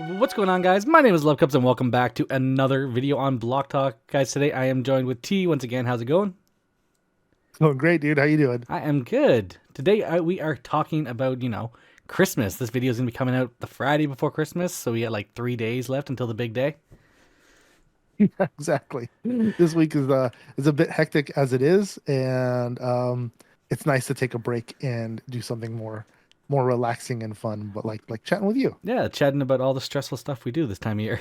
What's going on, guys? My name is Lubcubs, and welcome back to another video on BlockTalk. Guys, today I am joined with T once again. How's it going? Going great, dude. How you doing? I am good. Today we are talking about, Christmas. This video is going to be coming out the Friday before Christmas, so we got like 3 days left until the big day. Exactly. This week is a bit hectic as it is, and it's nice to take a break and do something more relaxing and fun. But like chatting with you. Yeah, chatting about all the stressful stuff we do this time of year.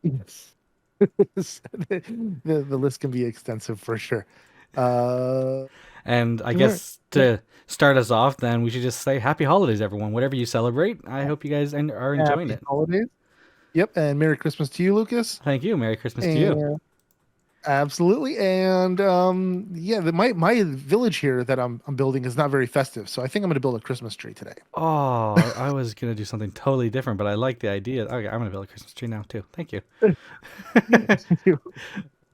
Yes. The list can be extensive for sure. Uh, And I sure. guess to start us off, then we should just say Happy Holidays, everyone. Whatever you celebrate, I hope you guys are enjoying Happy it. holidays. Yep, and Merry Christmas to you, Lucas. Thank you. Merry Christmas to you. And absolutely. And yeah, my village here that I'm building is not very festive, so I think I'm going to build a Christmas tree today. Oh, I was gonna do something totally different, but I like the idea. Okay, I'm gonna build a Christmas tree now too. Thank you.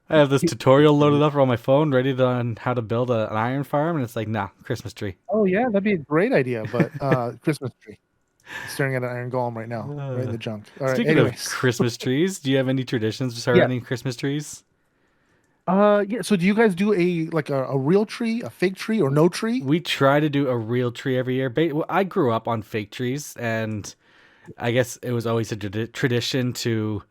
I have this tutorial loaded up on my phone, ready to on how to build an iron farm, and it's like, nah, Christmas tree. Oh yeah, that'd be a great idea, but Christmas tree. Staring at an iron golem right now, right in Uh, the junk. All right, Speaking of anyways. Christmas trees, do you have any traditions Yeah. surrounding Christmas trees? Yeah, so do you guys do a real tree, a fake tree, or no tree? We try to do a real tree every year. Well, I grew up on fake trees, and I guess it was always a tradition to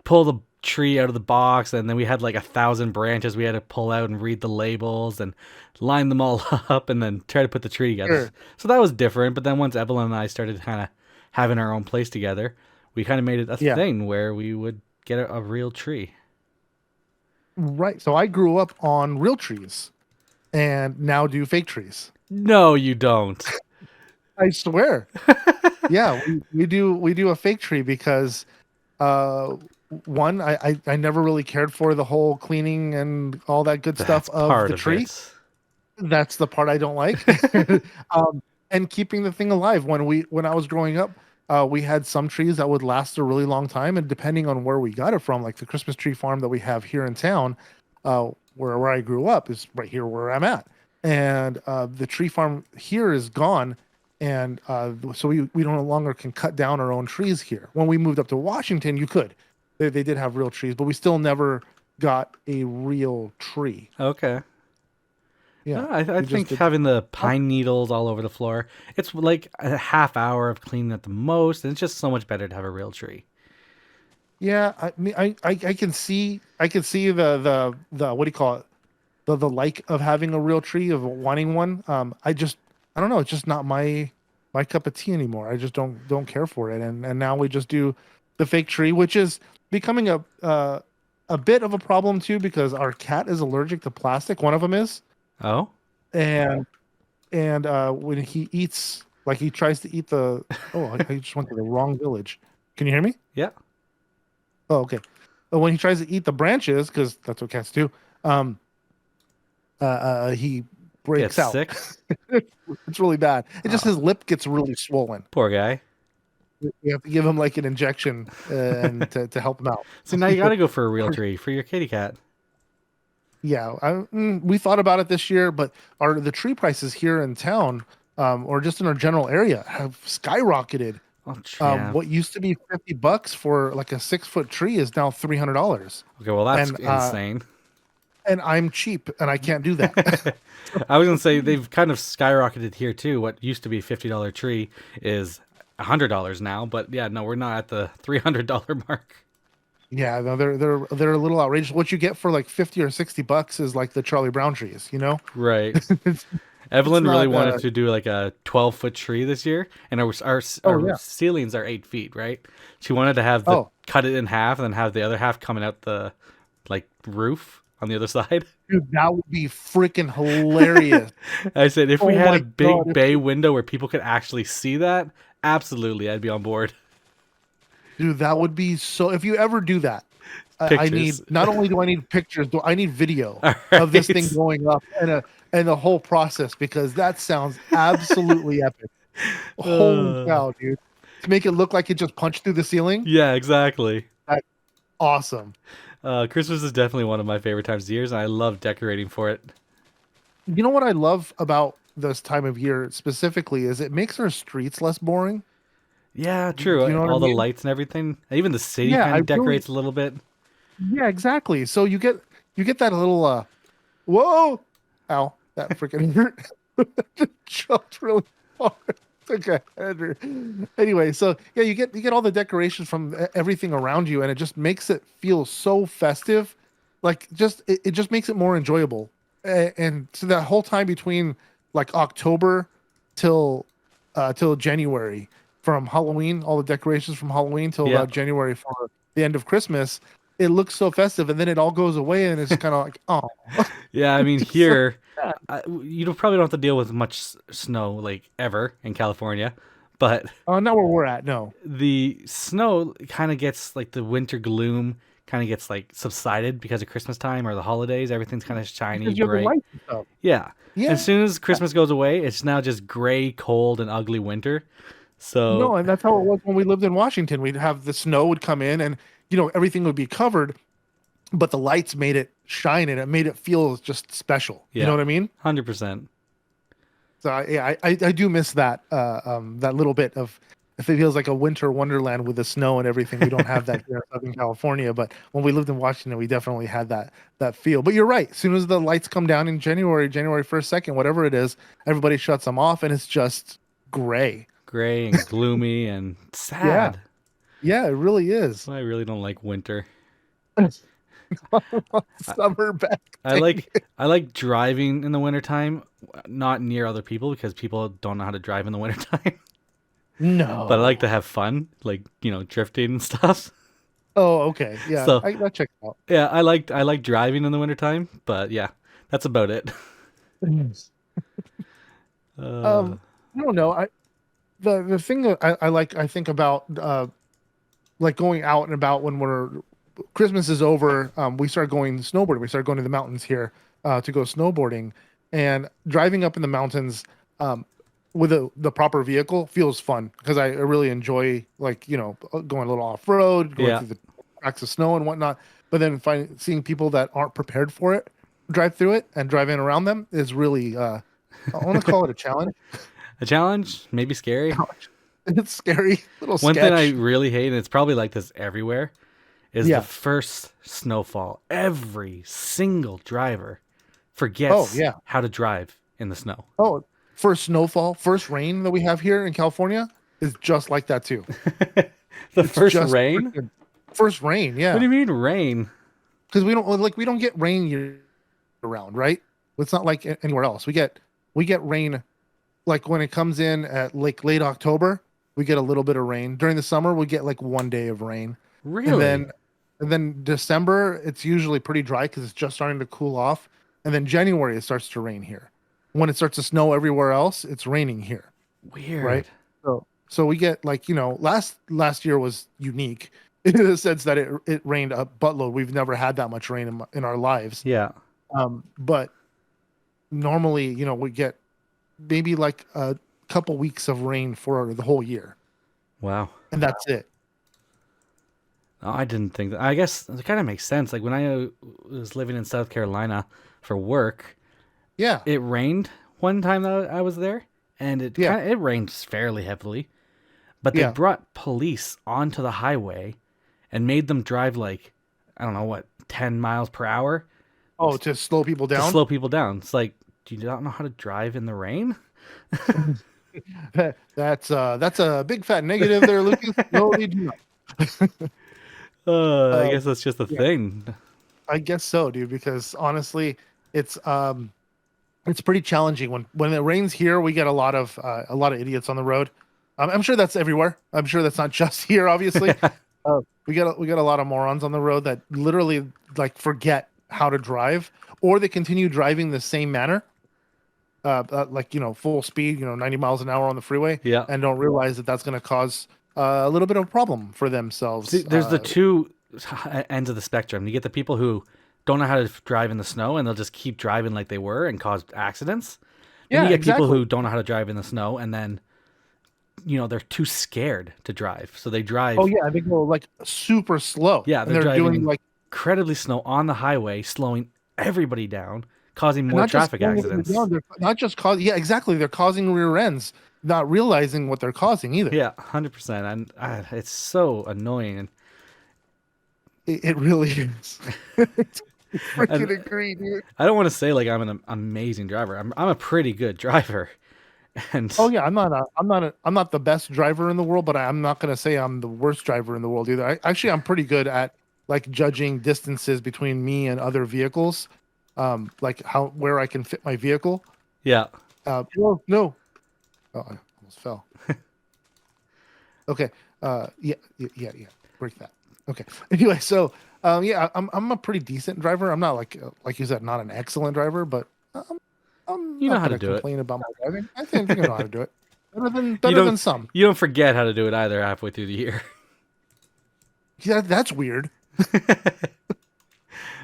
pull the tree out of the box, and then we had like 1,000 branches we had to pull out and read the labels and line them all up and then try to put the tree together. Sure. So that was different. But then once Evelyn and I started kind of having our own place together, we kind of made it a Yeah. thing where we would get a real tree. Right. So I grew up on real trees and now do fake trees. No, you don't. I swear. Yeah, we do a fake tree because uh one, I never really cared for the whole cleaning and all that good stuff That's of part the of tree. it. That's the part I don't like. And keeping the thing alive. When I was growing up, we had some trees that would last a really long time, and depending on where we got it from, like the Christmas tree farm that we have here in town, where I grew up is right here where I'm at, and the tree farm here is gone, and so we no longer can cut down our own trees here. When we moved up to Washington, you could. They did have real trees, but we still never got a real tree. Okay. Yeah, No, I we just think did. having the pine needles all over the floor, it's like a half hour of cleaning at the most, and it's just so much better to have a real tree. Yeah, I mean, I can see the what do you call it? The like of having a real tree of wanting one. I don't know. It's just not my cup of tea anymore. I just don't care for it. And now we just do the fake tree, which is becoming a bit of a problem too because our cat is allergic to plastic. One of them is, Oh? and when he eats, like he tries to eat the. Oh, I just went to the wrong village. Can you hear me? Yeah. Oh, okay. But when he tries to eat the branches, because that's what cats do, um, he Gets breaks out. sick. It's really bad. It just Oh, his lip gets really swollen. poor guy. We have to give him like an injection and to help him out. So now you gotta go for a real tree for your kitty cat. Yeah, we thought about it this year, but the tree prices here in town, or just in our general area, have skyrocketed. Oh, champ. What used to be $50 for like a 6 foot tree is now $300, Okay, well, that's and insane. I'm cheap and I can't do that. I was gonna say they've kind of skyrocketed here too. What used to be $50 tree is $100 now, but yeah, no, we're not at the $300 mark. Yeah, no, they're a little outrageous. What you get for like 50 or $60 is like the Charlie Brown trees, you know? Right. It's it's Evelyn really not wanted to do like a 12-foot tree this year, and oh our yeah. ceilings are 8 feet, right? She wanted to have the Oh, cut it in half and then have the other half coming out the like roof on the other side. dude, that would be freaking hilarious. I said if we Oh had a my God. big bay window where people could actually see that, absolutely, I'd be on board. Dude, that would be so if you ever do that, I need Pictures. not only do I need pictures, do I need video All of this thing right. going up and the whole process because that sounds absolutely epic. Holy Uh, cow, dude. To make it look like it just punched through the ceiling. yeah, exactly. That's awesome. Christmas is definitely one of my favorite times of years, and I love decorating for it. You know what I love about this time of year specifically is it makes our streets less boring. Yeah, Do true. you know what I All the mean? lights and everything. Even the city Yeah, kind I of really, decorates a little bit. yeah, exactly. So you get that little whoa, ow, that freaking hurt. Just jumped really hard. Took a header. Anyway, so yeah, you get all the decorations from everything around you, and it just makes it feel so festive. Like it just makes it more enjoyable. And so that whole time between like October till till January, from Halloween, all the decorations from Halloween till Yeah. about January for the end of Christmas, it looks so festive, and then it all goes away, and it's kind of like, oh, Yeah, I mean just so here, sad. you don't probably don't have to deal with much snow like ever in California, but Not where we're at, no, the snow kind of gets like the winter gloom kind of gets like subsided because of Christmas time or the holidays. Everything's kind of shiny, because you have the bright. lights and stuff. Yeah. Yeah, As soon as Christmas goes away, it's now just gray, cold, and ugly winter. So no, and that's how it was when we lived in Washington. We'd have the snow would come in, and everything would be covered, but the lights made it shine, and it made it feel just special. You know yeah, what I mean? 100%. So yeah, I do miss that that little bit of, if it feels like a winter wonderland with the snow and everything. We don't have that here in Southern California, but when we lived in Washington, we definitely had that feel. But you're right. As soon as the lights come down in January, January 1st, 2nd, whatever it is, everybody shuts them off, and it's just gray. Gray and gloomy and Yeah, sad. yeah, it really is. I really don't like winter. I, Summer back I thing. like I like driving in the wintertime, not near other people because people don't know how to drive in the wintertime. But I like to No. have fun, like, drifting and stuff. Oh, okay. Yeah, So that checks out. yeah, I like driving in the wintertime, but yeah, that's about it. Uh, I don't know. The thing that I like, I think about like going out and about when we're Christmas is over. We start going snowboarding. We start going to the mountains here to go snowboarding, and driving up in the mountains with the proper vehicle feels fun because I really enjoy, like, going a little off road, going yeah. through the cracks of snow and whatnot. But then seeing people that aren't prepared for it drive through it and drive in around them is really I want to call it a challenge. A challenge, maybe scary. It's scary, little One thing I sketch. really hate, and it's probably like this everywhere, is the Yeah. first snowfall. Every single driver Oh, forgets yeah. how to drive in the snow. Oh, first snowfall, first rain that we have here in California is just like that too. The It's first just rain? freaking first rain, What do yeah. you mean rain? Because we don't get rain year around, right? It's not like anywhere else. We get rain like when it comes in at like late October, we get a little bit of rain. During the summer, we get like one day of rain. And Really? then December, it's usually pretty dry because it's just starting to cool off. And then January, it starts to rain here. When it starts to snow everywhere else, it's raining here, right? Weird. So we get, like, last year was unique in the sense that it rained a buttload. We've never had that much rain in our lives. Yeah. But normally, we get maybe like a couple weeks of rain for the whole year, Wow. and that's it. Oh, I didn't think that. I guess it kind of makes sense. Like when I was living in South Carolina for work, Yeah, it rained one time that I was there, and yeah, it rained fairly heavily. But they yeah. brought police onto the highway and made them drive like, I don't know what, 10 miles per hour Oh, to slow people to down. slow people down. It's like, do you not know how to drive in the rain? That's a big fat negative there, Lucas. No, they do not. I Uh, guess that's just a yeah, thing. I guess so, dude. Because honestly, it's it's pretty challenging when it rains here. We get a lot of idiots on the road. I'm sure that's everywhere. I'm sure that's not just here. Obviously, we got a lot of morons on the road that literally like forget how to drive, or they continue driving the same manner, like, full speed, 90 miles an hour on the freeway, Yeah. and don't realize that that's going to cause a little bit of a problem for See, themselves. there's the two ends of the spectrum. You get the people who don't know how to drive in the snow and they'll just keep driving like they were and cause accidents. Then you Yeah, get people exactly. who don't know how to drive in the snow and then, they're too scared to drive. So they Oh drive, yeah, they go like super slow, yeah, and they're they're doing driving like, incredibly slow on the highway, slowing everybody down, causing And more not just traffic slowing it into the accidents. ground, they're not just causing, yeah, exactly. They're causing rear ends, not realizing what they're causing either. Yeah, 100%. And it's so annoying. It really is. It's And freaking agree, dude. I don't want to say like I'm an amazing driver. I'm a pretty good driver, and Oh yeah, I'm not the best driver in the world, but I'm not gonna say I'm the worst driver in the world either. Actually, I'm pretty good at like judging distances between me and other vehicles, like how where I can fit my vehicle. yeah, No, no. Oh, I almost fell. Okay. Yeah. Break that. Okay. Anyway, so yeah, I'm a pretty decent driver. I'm not like you said, not an excellent driver, but I'm you know not how to gonna do it. complain about my driving. I think I know how to do it You better don't than some. you don't forget how to do it either halfway through the year. Yeah, that's weird.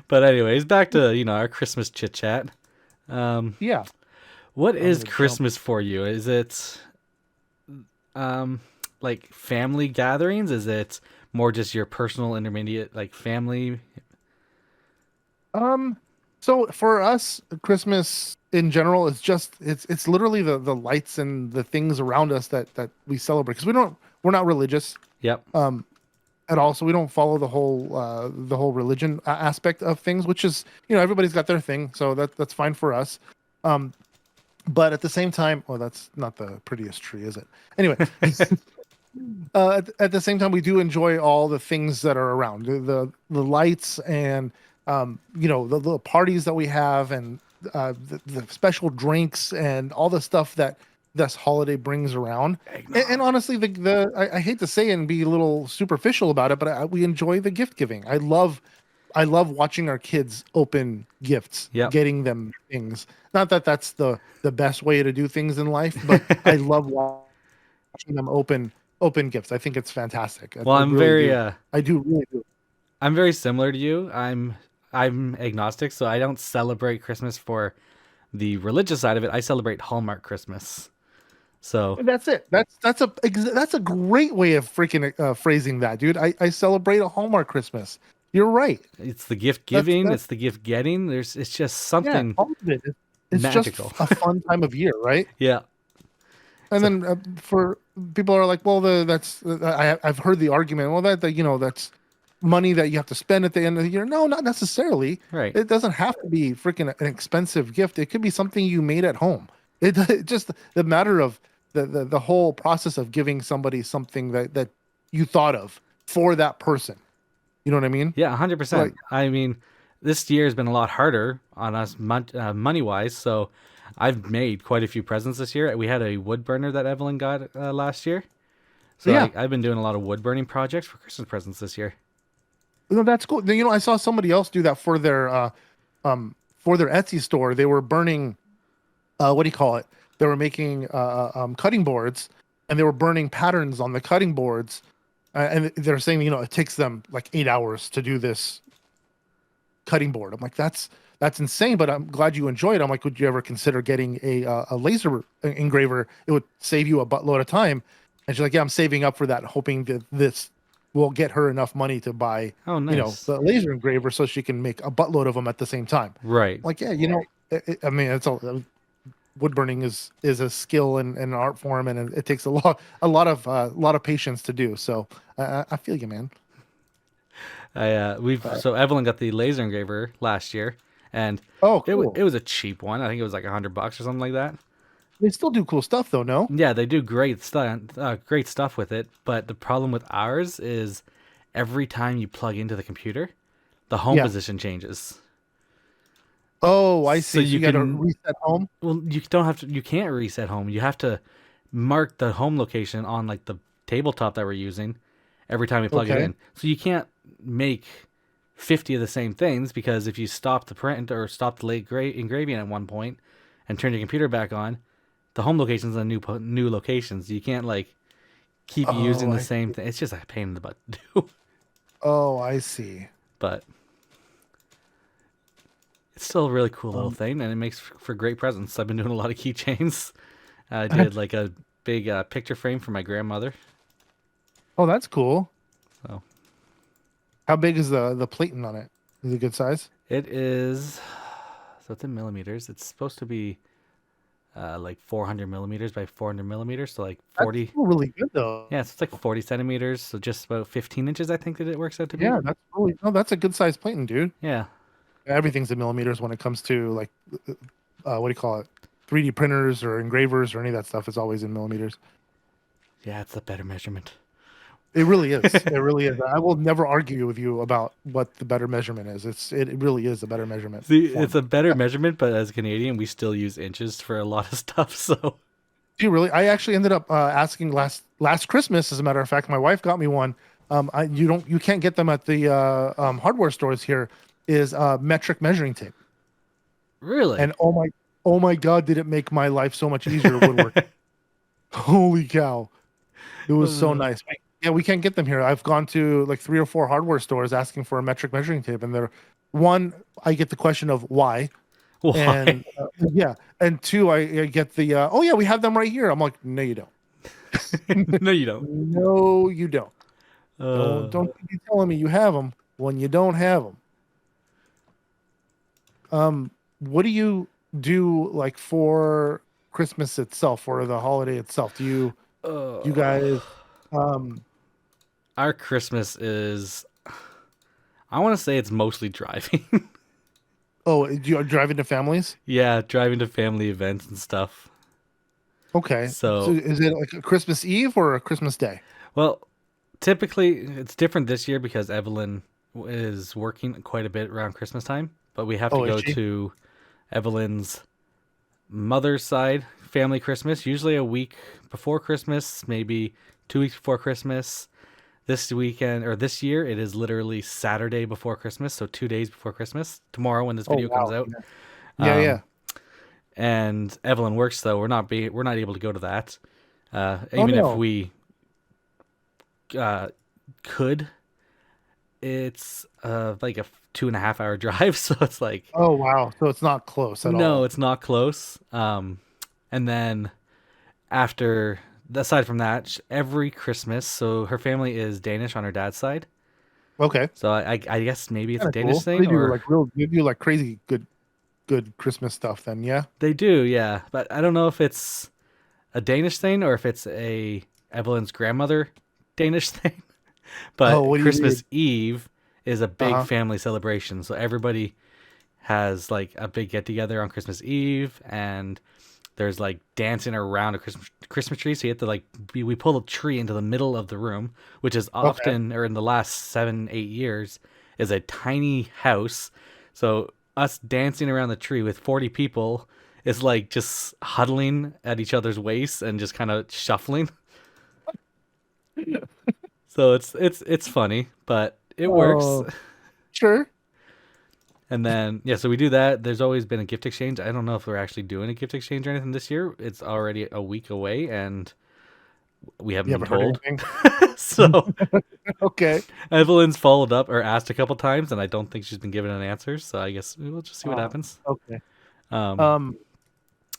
But anyways, back to our Christmas chit chat. Um, Yeah, what I'm is gonna jump. Christmas for you? Is it um like family gatherings? Is it more just your personal intermediate like family? Um, so for us, Christmas in general is just it's literally the lights and the things around us that we celebrate because we're not religious. Yep. Um, at all. So we don't follow the whole religion aspect of things, which is everybody's got their thing, so that's fine for us. Um, but at the same time, well, that's not the prettiest tree, is it? Anyway, at the same time, we do enjoy all the things that are around the lights and the parties that we have and the special drinks and all the stuff that this holiday brings around. And Eggnog. honestly, I hate to say it and be a little superficial about it, but we enjoy the gift giving. I love watching our kids open gifts, Yep. getting them things. Not that that's the best way to do things in life, but I love watching them open gifts. I think it's fantastic. Well, I really do. I do really do. I'm very similar to you. I'm agnostic, so I don't celebrate Christmas for the religious side of it. I celebrate Hallmark Christmas. So That's it. That's a great way of freaking phrasing that, dude. I celebrate a Hallmark Christmas. You're right. it's the gift That's giving, that's it's the gift getting. It's just yeah. something All of it. It's just magical. a fun time of year, right? Yeah. And So then for people are like, well, I've heard the argument. Well, that's money that you have to spend at the end of the year. No, not necessarily. right. It doesn't have to be freaking an expensive gift. It could be something you made at home. It just the matter of the whole process of giving somebody something that you thought of for that person. You know what I mean? Yeah, Like, 100%. I mean, this year has been a lot harder on us money wise. So I've made quite a few presents this year. We had a wood burner that Evelyn got last year. So yeah, I've been doing a lot of wood burning projects for Christmas presents this year. that's cool. I saw somebody else do that for their Etsy store. They were burning what do you call it? They were making cutting boards, and they were burning patterns on the cutting boards. And they're saying, it takes them like 8 hours to do this cutting board. I'm like, that's insane, but I'm glad you enjoy it. I'm like, would you ever consider getting a laser engraver? It would save you a buttload of time. And she's like, yeah, I'm saving up for that, hoping that this will get her enough money to buy, Oh, nice. the laser engraver so she can make a buttload of them at the same time. Right. Like, yeah, I mean, it's all wood burning is a skill and an art form, and it takes a lot of patience to do. So I feel you, man. We've Uh, so Evelyn got the laser engraver last year, and oh, it cool. was a cheap one. I think it was like $100 or something like that. They still do cool stuff, though. No. Yeah, they do great stuff with it. But the problem with ours is every time you plug into the computer, the home Yeah. position changes. Oh, I So see. So you you got to can reset home. well, you don't have to. You can't reset home. You have to mark the home location on like the tabletop that we're using every time we plug it Okay. in. So you can't make 50 of the same things because if you stop the print or stop the late engraving at one point and turn your computer back on, the home location's a new locations. You can't like keep using Oh, the I same see. thing. It's just a pain in the butt to do, Oh, I see. but it's still a really cool little Um, thing and it makes for great presents. I've been doing a lot of keychains. I did like a big picture frame for my grandmother. oh, that's cool. So How big is the plating on it? Is it good size? it is So it's in millimeters. It's supposed to be like 400 millimeters by 400 millimeters. So like That's 40. still really good though. Yeah, so it's like 40 centimeters. So just about 15 inches, I think that it works out to be. Yeah, that's really no, that's a good size plating, dude. Yeah. Everything's in millimeters when it comes to like what do you call it? 3D printers or engravers or any of that stuff is always in millimeters. Yeah, it's a better measurement. It really is. It really is. I will never argue with you about what the better measurement is. It really is a better measurement See, it's form. a better measurement, but as a Canadian, we still use inches for a lot of stuff. So, Do you really? I actually ended up asking last Christmas. As a matter of fact, my wife got me one. You can't get them at the hardware stores here. Is metric measuring tape. really? And oh my God, did it make my life so much easier woodworking? Holy cow, it was so Uh, nice. Yeah, we can't get them here. I've gone to like 3 or 4 hardware stores asking for a metric measuring tape, and they're one. I get the question of why, why? and yeah, and two, I get the oh yeah, we have them right here. I'm like, no, you don't. No, you don't. No, you don't. Don't Uh, don't be telling me you have them when you don't have them. What do you do like for Christmas itself or the holiday itself? Do you uh, guys um our Christmas is, I want to say it's mostly driving. oh, do you drive into families? Yeah, driving to family events and stuff. Okay. So So, is it like a Christmas Eve or a Christmas Day? well, typically it's different this year because Evelyn is working quite a bit around Christmas time, but we have to Oh, is go she? to Evelyn's mother's side family Christmas, usually a week before Christmas, maybe 2 weeks before Christmas. This weekend or this year, it is literally Saturday before Christmas, so 2 days before Christmas. Tomorrow, when this Oh, video comes wow. out, Yeah. Yeah, um, yeah. and Evelyn works, though we're not able to go to that. Oh Even if no. we uh, could, it's like a 2.5 hour drive, so it's like Oh wow. So it's not close at no, all. it's not close. And then after aside from that, every Christmas, so her family is Danish on her dad's side. Okay. So I guess maybe it's a Kind of Danish cool. thing, or They do like crazy good Christmas stuff then, yeah? they do, yeah. But I don't know if it's a Danish thing or if it's a Evelyn's grandmother Danish thing. Oh, But what do you Christmas mean? Eve is a big Uh-huh. family celebration, so everybody has like a big get together on Christmas Eve, and there's like dancing around a Christmas tree. So you have to like we pull the tree into the middle of the room, which is Okay. often or in the last 7 8 years is a tiny house. So us dancing around the tree with 40 people is like just huddling at each other's waists and just kind of shuffling. So it's funny, but it works. Oh, sure. And then yeah, so we do that. There's always been a gift exchange. I don't know if we're actually doing a gift exchange or anything this year. It's already a week away, and we haven't You been haven't heard told. anything? So Okay. Evelyn's followed up or asked a couple times, and I don't think she's been given an answer. So I guess we'll just see what happens. Okay. Um, Um,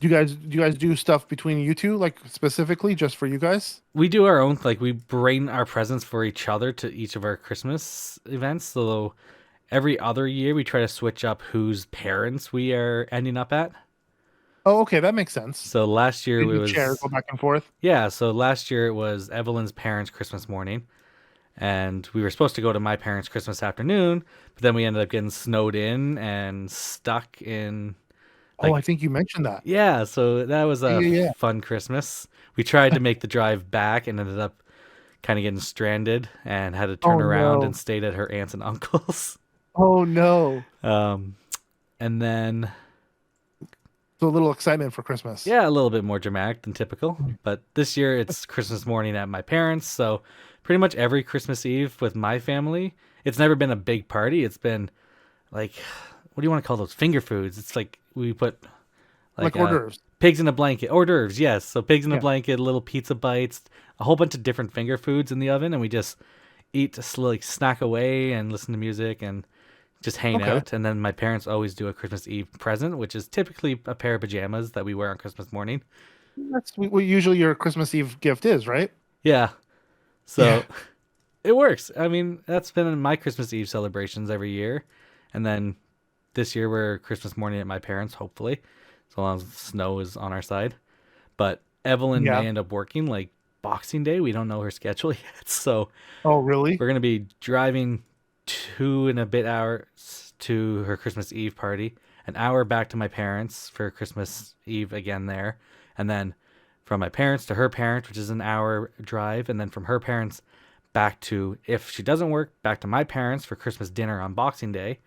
do you guys do stuff between you two, like specifically just for you guys? we do our own, like we bring our presents for each other to each of our Christmas events. So every other year, we try to switch up whose parents we are ending up at. Oh, okay, that makes sense. So last year They it do share, was go back and forth. yeah. So last year it was Evelyn's parents' Christmas morning, and we were supposed to go to my parents' Christmas afternoon, but then we ended up getting snowed in and stuck in Oh, I like think you mentioned that. yeah, so that was a Yeah, yeah, yeah. fun Christmas. We tried to make the drive back and ended up kind of getting stranded and had to turn Oh around and no. stayed at her aunts and uncles. Oh no. Um, and then So a little excitement for Christmas. yeah, a little bit more dramatic than typical. But this year it's Christmas morning at my parents, so pretty much every Christmas Eve with my family. It's never been a big party. It's been like, what do you want to call those finger foods? It's like we put like Like hors d'oeuvres. pigs in a blanket, hors d'oeuvres. Yes, so pigs in a Yeah. blanket, little pizza bites, a whole bunch of different finger foods in the oven, and we just eat, like snack away and listen to music and just hang Okay. out. And then my parents always do a Christmas Eve present, which is typically a pair of pajamas that we wear on Christmas morning. That's what usually your Christmas Eve gift is, right? Yeah, Yeah. so it works. I mean, that's been in my Christmas Eve celebrations every year, and then this year we're Christmas morning at my parents, hopefully, so long as the snow is on our side. But Evelyn Yeah. may end up working like Boxing Day. We don't know her schedule yet, so Oh, really? we're gonna be driving 2.5 hours to her Christmas Eve party, an hour back to my parents for Christmas Eve again there, and then from my parents to her parents, which is an hour drive, and then from her parents back to, if she doesn't work, back to my parents for Christmas dinner on Boxing Day,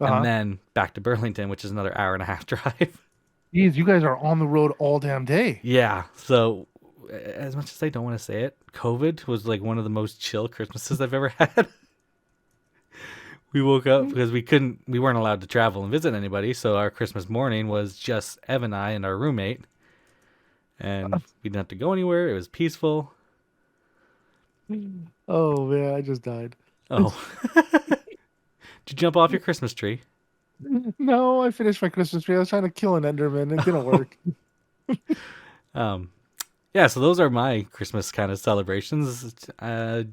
and Uh-huh. then back to Burlington, which is another hour and a half drive. Geez, you guys are on the road all damn day. Yeah, so as much as I don't want to say it, COVID was like one of the most chill Christmases I've ever had. We woke up because we weren't allowed to travel and visit anybody, so our Christmas morning was just Ev and I and our roommate, and we didn't have to go anywhere. It was peaceful. Oh man, I just died. Oh, did you jump off your Christmas tree? No, I finished my Christmas tree. I was trying to kill an Enderman. It didn't work. um, yeah. So those are my Christmas kind of celebrations.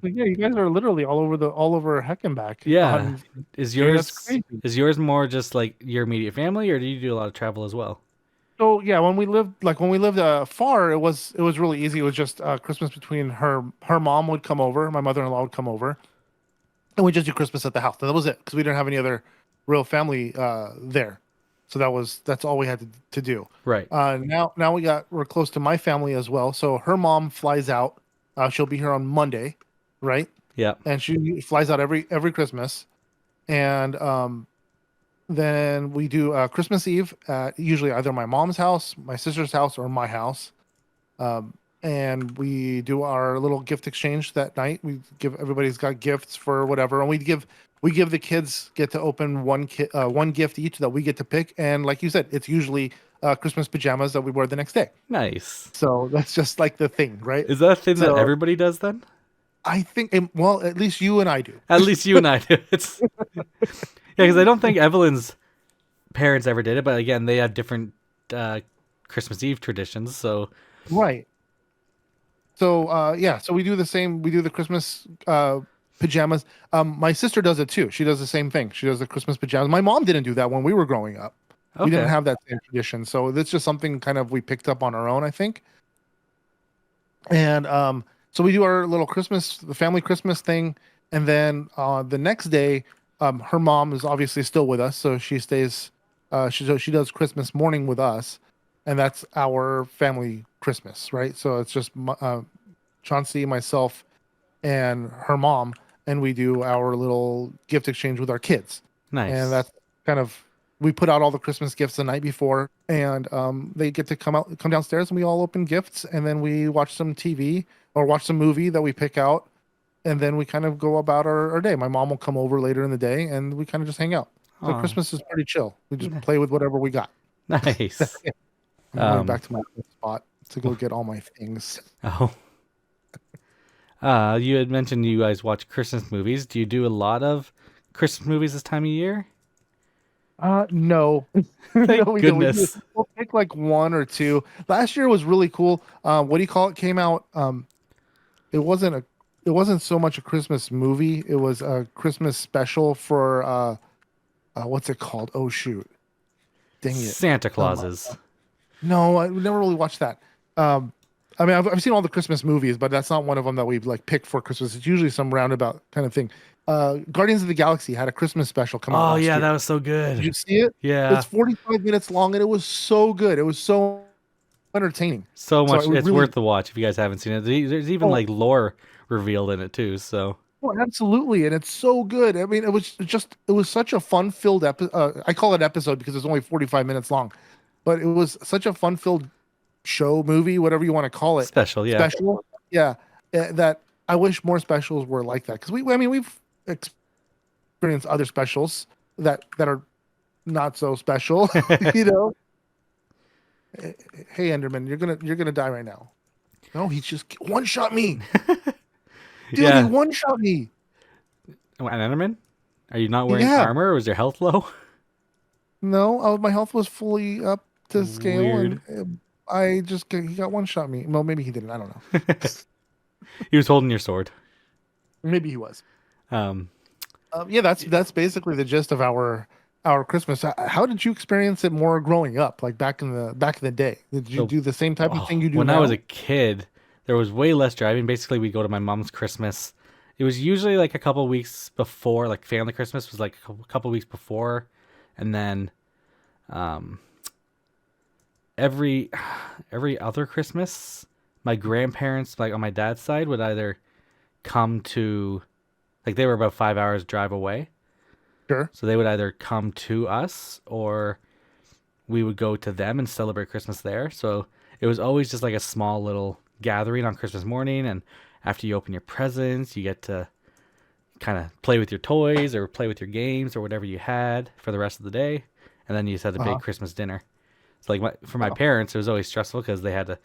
But yeah, you guys are literally all over Heckenback Yeah. on Is here. That's yours crazy. is yours more just like your immediate family, or do you do a lot of travel as well? So yeah, when we lived far, it was really easy. It was just Christmas between her mom would come over, my mother-in-law would come over, and we just do Christmas at the house. And that was it because we didn't have any other real family there. So that's all we had to do. Right. Now we're close to my family as well. So her mom flies out. She'll be here on Monday, right? Yeah. And she flies out every Christmas. And then we do Christmas Eve at usually either my mom's house, my sister's house, or my house. And we do our little gift exchange that night. We give everybody's got gifts for whatever, and we give the kids get to open one gift each that we get to pick. And like you said, it's usually Christmas pajamas that we wear the next day. Nice. So that's just like the thing, right? Is that a thing that So everybody does then? I think, well, at least you and I do. At least you and I do. It's yeah, because I don't think Evelyn's parents ever did it, but again, they have different Christmas Eve traditions. So Right. So yeah, so we do the same. We do the Christmas pajamas. My sister does it too. She does the same thing. She does the Christmas pajamas. My mom didn't do that when we were growing up. We didn't okay, have that same tradition. So that's just something kind of we picked up on our own, I think. And so we do our little Christmas, the family Christmas thing, and then the next day, her mom is obviously still with us, so she stays. She does Christmas morning with us, and that's our family Christmas, right? So it's just Chauncey, myself, and her mom, and we do our little gift exchange with our kids, and nice, that's kind of we put out all the Christmas gifts the night before, and they get to come downstairs, and we all open gifts, and then we watch some TV or watch some movie that we pick out, and then we kind of go about our day. My mom will come over later in the day, and we kind of just hang out. So oh, Christmas is pretty chill. We just play with whatever we got. That's nice. it. I'm going Um, back to my spot to go get all my things. oh, you had mentioned you guys watch Christmas movies. Do you do a lot of Christmas movies this time of year? No, no, Thank we don't. goodness. We'll pick like one or two. Last year was really cool. What do you call it? Came out. It wasn't a, it wasn't so much a Christmas movie. It was a Christmas special for what's it called? Oh shoot, dang it. Santa Um, Clauses. no, I never really watched that. Um, I mean, I've seen all the Christmas movies, but that's not one of them that we've like picked for Christmas. It's usually some roundabout kind of thing. Guardians of the Galaxy had a Christmas special come out Oh last yeah, year. that was so Did good. you see it? It's Yeah, 45 minutes long and it was so good. It was so entertaining. so So I much. would It's really, worth the watch if you guys haven't seen it. There's even oh, like lore revealed in it too. So oh, absolutely. And it's so good. I mean, it was such a fun-filled episode. I call it episode because it's only 45 minutes long, but it was such a fun-filled show, movie, whatever you want to call it. special, yeah. Special. Yeah. That I wish more specials were like that. Because I mean, we've experienced other specials that are not so special, you know. Hey Enderman, you're gonna die right now. No, he just one shot me. Dude, he Yeah. one shot me. Oh, an Enderman? Are you not wearing Yeah. armor, or is your health low? No, my health was fully up to scale, and Weird. he got one shot me. Well, maybe he didn't. I don't know. He was holding your sword. Maybe he was. Um, Yeah, that's basically the gist of our Christmas. How did you experience it more growing up, like back in the day? Did you So, do the same type of thing you do when I was a now? kid, there was way less driving. Basically, we go to my mom's Christmas. It was usually like a couple weeks before, like family Christmas was like a couple weeks before, and then um, every every other Christmas, my grandparents, like on my dad's side, would either come to, like they were about 5 hours drive away, Sure. so they would either come to us or we would go to them and celebrate Christmas there. So it was always just like a small little gathering on Christmas morning. And after you open your presents, you get to kind of play with your toys or play with your games or whatever you had for the rest of the day. And then you just had a big Uh-huh. Christmas dinner. So, like, for my parents, it was always stressful because they had to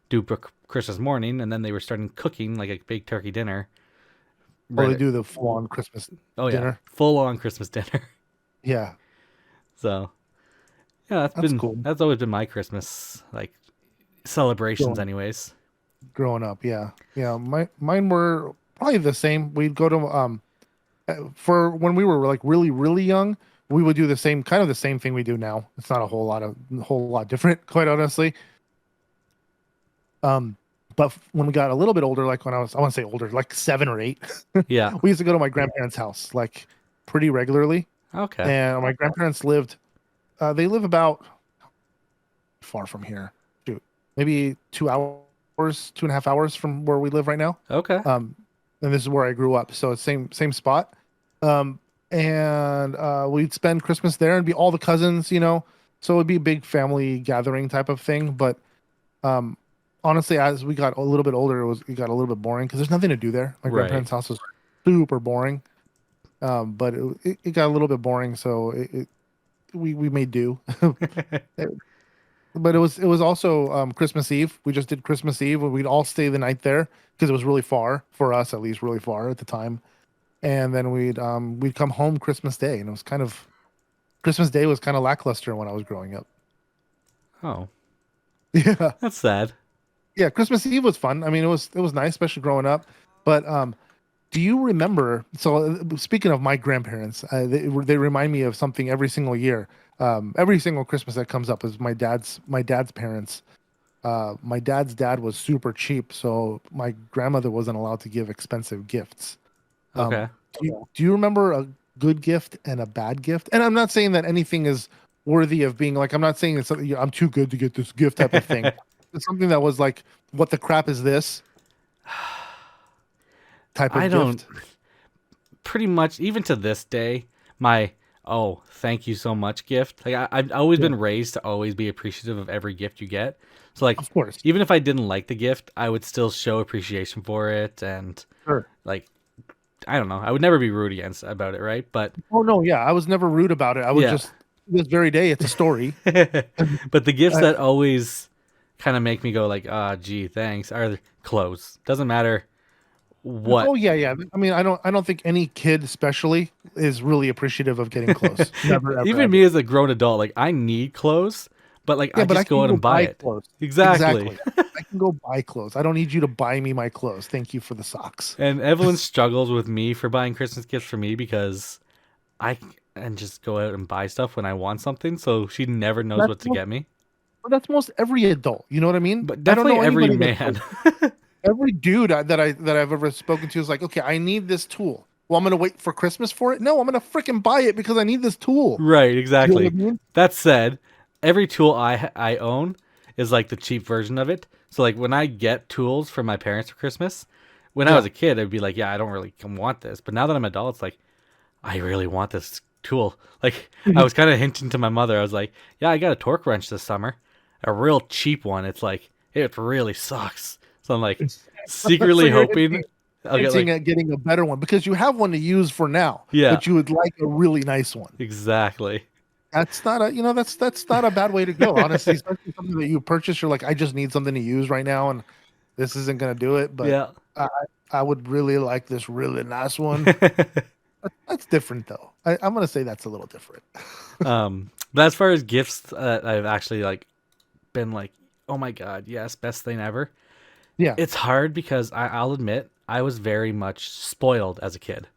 do Christmas morning and then they were starting cooking like a big turkey dinner. Well, Right. they do the full-on Christmas Oh, yeah. dinner. Full on Christmas dinner. Yeah, So, yeah, that's cool. that's always been my Christmas, like, celebrations, Growing anyways. growing up, yeah, yeah. Mine were probably the same. We'd go to for when we were like really really young. We would do the same kind of the same thing we do now. It's not a whole lot different, quite honestly. Um, but when we got a little bit older, like when I want to say older, like 7 or 8, Yeah. we used to go to my grandparents' house like pretty regularly. Okay. And my grandparents lived, they live about far from here. Shoot, maybe 2 hours, 2.5 hours from where we live right now. Okay. Um, and this is where I grew up, so it's same spot. Um, and we'd spend Christmas there and be all the cousins, you know. So it'd be a big family gathering type of thing. But um, honestly, as we got a little bit older, it got a little bit boring because there's nothing to do there. My Right. grandparents' house was super boring. But it got a little bit boring, so we made do. But it was also Christmas Eve. We just did Christmas Eve, where we'd all stay the night there because it was really far for us, at least really far at the time. And then we'd come home Christmas Day, and it was kind of Christmas Day was kind of lackluster when I was growing up. Oh, Yeah, that's sad. yeah. Christmas Eve was fun. I mean, it was nice, especially growing up. But do you remember? So, speaking of my grandparents, they remind me of something every single year. Every single Christmas that comes up is my dad's parents. My dad's dad was super cheap, so my grandmother wasn't allowed to give expensive gifts. Okay. Do you remember a good gift and a bad gift? And I'm not saying that anything is worthy of being like, I'm not saying it's something I'm too good to get this gift type of thing. It's something that was like, what the crap is this type I of don't, gift? pretty much, even to this day, my, oh, thank you so much gift. Like, I've always Yeah, been raised to always be appreciative of every gift you get. So, like, of course. even if I didn't like the gift, I would still show appreciation for it. And, Sure. like, I don't know. I would never be rude against about it, right? But Oh no, yeah, I was never rude about it. I was yeah. just this very day. It's a story. But the gifts Uh, that always kind of make me go like, ah, gee, thanks, are the clothes. Doesn't matter what. oh yeah, yeah. I mean, I don't think any kid, especially, is really appreciative of getting close. Never, ever, Even me ever. as a grown adult, like I need clothes, but like Yeah, I but I just go can out go and buy buy it. clothes. Exactly. Exactly. I can go buy clothes. I don't need you to buy me my clothes. Thank you for the socks. And Evelyn struggles with me for buying Christmas gifts for me because I and just go out and buy stuff when I want something, so she never knows That's what to most, get me. that's most every adult. You know what I mean? But I don't definitely know every anybody that's like man. every dude that I've ever spoken to is like, okay, I need this tool. Well, I'm gonna wait for Christmas for it. No, I'm gonna freaking buy it because I need this tool. Right, You know what exactly. I mean? That said, every tool I own is like the cheap version of it. So like when I get tools from my parents for Christmas, when I was Yeah. a kid, I'd be like, yeah, I don't really want this. But now that I'm an adult, it's like I really want this tool. Like I was kind of hinting to my mother. I was like, yeah, I got a torque wrench this summer, a real cheap one. It's like it really sucks. So I'm like So secretly you're hoping I'll get hinting like, at getting a better one because you have one to use for now, yeah, but you would like a really nice one. exactly. That's not a bad way to go, honestly. Especially something that you purchase, you're like, I just need something to use right now, and this isn't gonna do it. But Yeah. I I would really like this really nice one. That's different though. I'm gonna say that's a little different. But as far as gifts, I've actually like been like, oh my god, yes, best thing ever. Yeah. It's hard because I'll admit I was very much spoiled as a kid.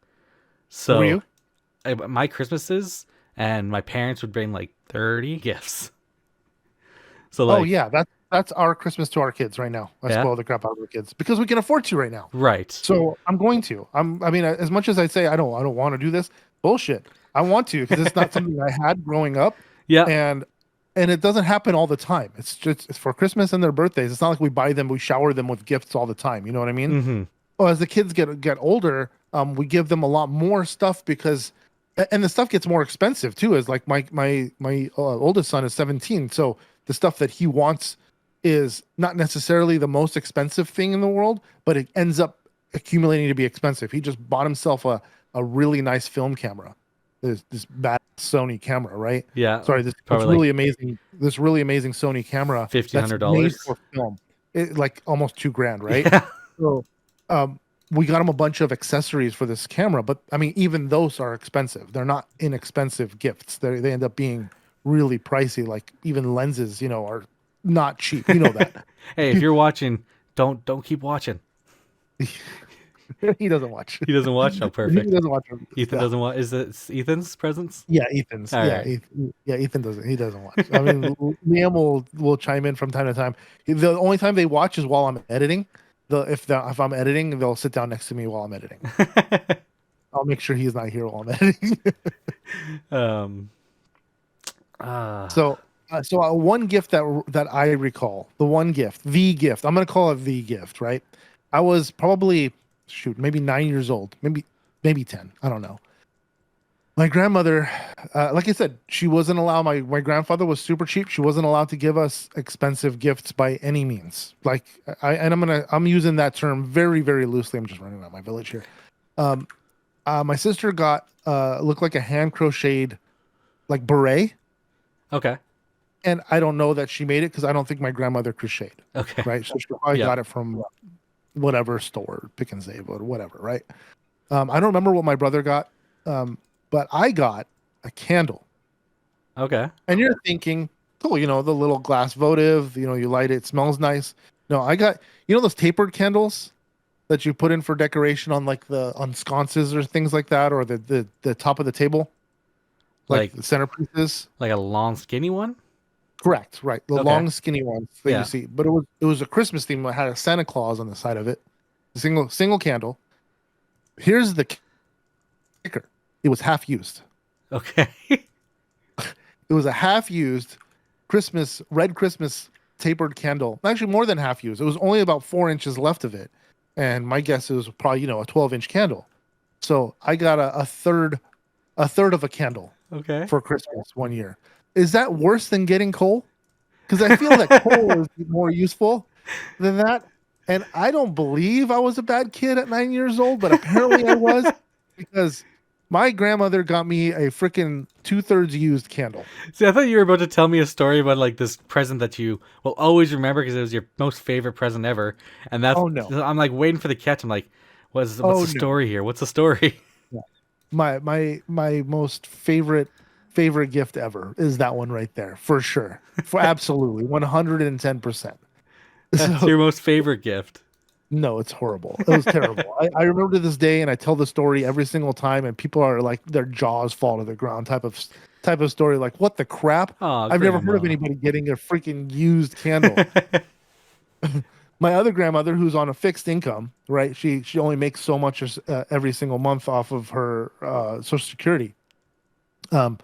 Were So you? my Christmases and my parents would bring like 30 gifts. So Oh like, yeah, that's our Christmas to our kids right now. I yeah, spoil the crap out of our kids because we can afford to right now. right, So I'm going to. I mean, as much as I say I don't want to do this, bullshit. I want to because it's not something I had growing up, yeah, and it doesn't happen all the time. It's just it's for Christmas and their birthdays. It's not like we buy them, we shower them with gifts all the time. You know what I mean? mm-hmm, Well, as the kids get older, we give them a lot more stuff because, and the stuff gets more expensive too. Is like my oldest son is 17, so the stuff that he wants is not necessarily the most expensive thing in the world, but it ends up accumulating to be expensive. He just bought himself a really nice film camera, this bad Sony camera, right? yeah, Sorry, this probably like really amazing Sony camera fifteen that's hundred made dollars. for film. Like almost 2 grand, right? Yeah, So um, we got him a bunch of accessories for this camera, but I mean, even those are expensive. They're not inexpensive gifts. They end up being really pricey. Like even lenses, are not cheap. You know that. hey, if you're watching, don't keep watching. He doesn't watch. He doesn't watch. Oh, He perfect. doesn't watch reviews. Ethan Yeah, doesn't watch. Is it Ethan's presents? yeah, Ethan's. All Yeah, right. Ethan doesn't. He doesn't watch. I mean, Liam will chime in from time to time. The only time they watch is while I'm editing. If I'm editing, they'll sit down next to me while I'm editing. I'll make sure he's not here while I'm editing. um. Uh, One gift that I recall, the gift. I'm gonna call it the gift, right? I was probably maybe 9 years old, maybe 10. I don't know. My grandmother, like I said, she wasn't allowed. My grandfather was super cheap. She wasn't allowed to give us expensive gifts by any means. Like I'm using that term very very loosely. I'm just running around my village here. Um, my sister got looked like a hand crocheted like beret, okay. and I don't know that she made it because I don't think my grandmother crocheted, Okay. right? So she probably Yep. got it from whatever store, Pick and Save or whatever, right? I don't remember what my brother got, but I got a candle. Okay. And you're thinking, oh, the little glass votive, you light it, it smells nice. No, I got, those tapered candles that you put in for decoration on like on sconces or things like that, or the top of the table, like Like the centerpieces. like a long skinny one. Correct, right. The Okay. long skinny ones that you Yeah. see. But it was a Christmas theme that had a Santa Claus on the side of it. Single candle. Here's the kicker. It was half used. Okay. It was a half used red Christmas tapered candle. Actually, more than half used. It was only about 4 inches left of it. And my guess is probably, a 12-inch candle. So I got a third of a candle Okay. for Christmas one year. Is that worse than getting coal? Because I feel that coal is more useful than that. And I don't believe I was a bad kid at 9 years old, but apparently I was because my grandmother got me a freaking 2/3 used candle. See, I thought you were about to tell me a story about like this present that you will always remember because it was your most favorite present ever, and that's Oh no. I'm like waiting for the catch. I'm like, what's Oh the no. story here? What's the story? Yeah. My most favorite gift ever is that one right there for sure. For absolutely 110%. That's So your most favorite gift. no, it's horrible. It was terrible. I remember to this day, and I tell the story every single time, and people are like, their jaws fall to the ground. Type of story. Like, what the crap? Oh, I've never heard of grandma. anybody getting a freaking used candle. My other grandmother, who's on a fixed income, right? She only makes so much every single month off of her Social Security. Um,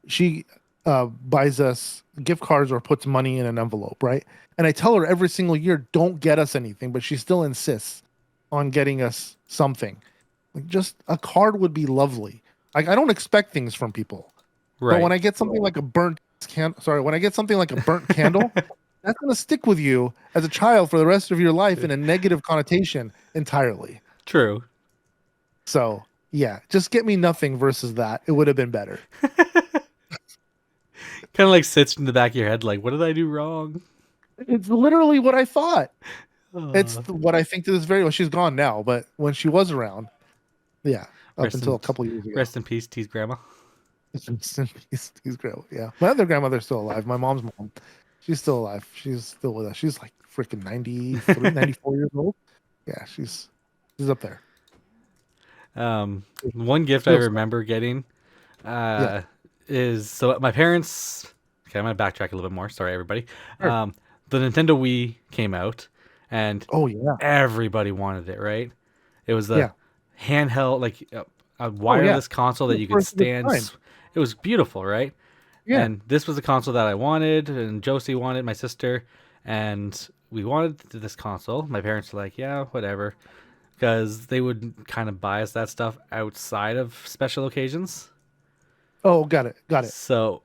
she buys us gift cards or puts money in an envelope, right? And I tell her every single year, don't get us anything, but she still insists on getting us something. Like just a card would be lovely. Like I don't expect things from people, but when Right. I get something like when I get something like a burnt candle, that's gonna stick with you as a child for the rest of your life in a negative connotation entirely. True. So yeah, just get me nothing versus that. It would have been better. Kind of like sits in the back of your head, like, what did I do wrong? It's literally what I thought. It's Uh, what I think to this very well. She's gone now, but when she was around, yeah, up rest until in a couple years ago, rest in peace, T's grandma. he's great. Yeah, my other grandmother's still alive. My mom's mom, she's still alive. She's still with us. She's like freaking 93, 94 years old. Yeah, she's up there. One gift I Still stuff. remember getting, Yeah. uh, is so my parents. Okay, I'm gonna backtrack a little bit more. Sorry, everybody. Sure. Um, the Nintendo Wii came out, and Oh yeah. everybody wanted it. Right? It was the Yeah. handheld, like a Oh yeah. wireless console that The you could first of its stand. kind. It was beautiful, right? Yeah. And this was the console that I wanted, and Josie wanted, my sister, and we wanted this console. My parents were like, "Yeah, whatever," because they would kind of buy us that stuff outside of special occasions. Oh, got it. Got it. So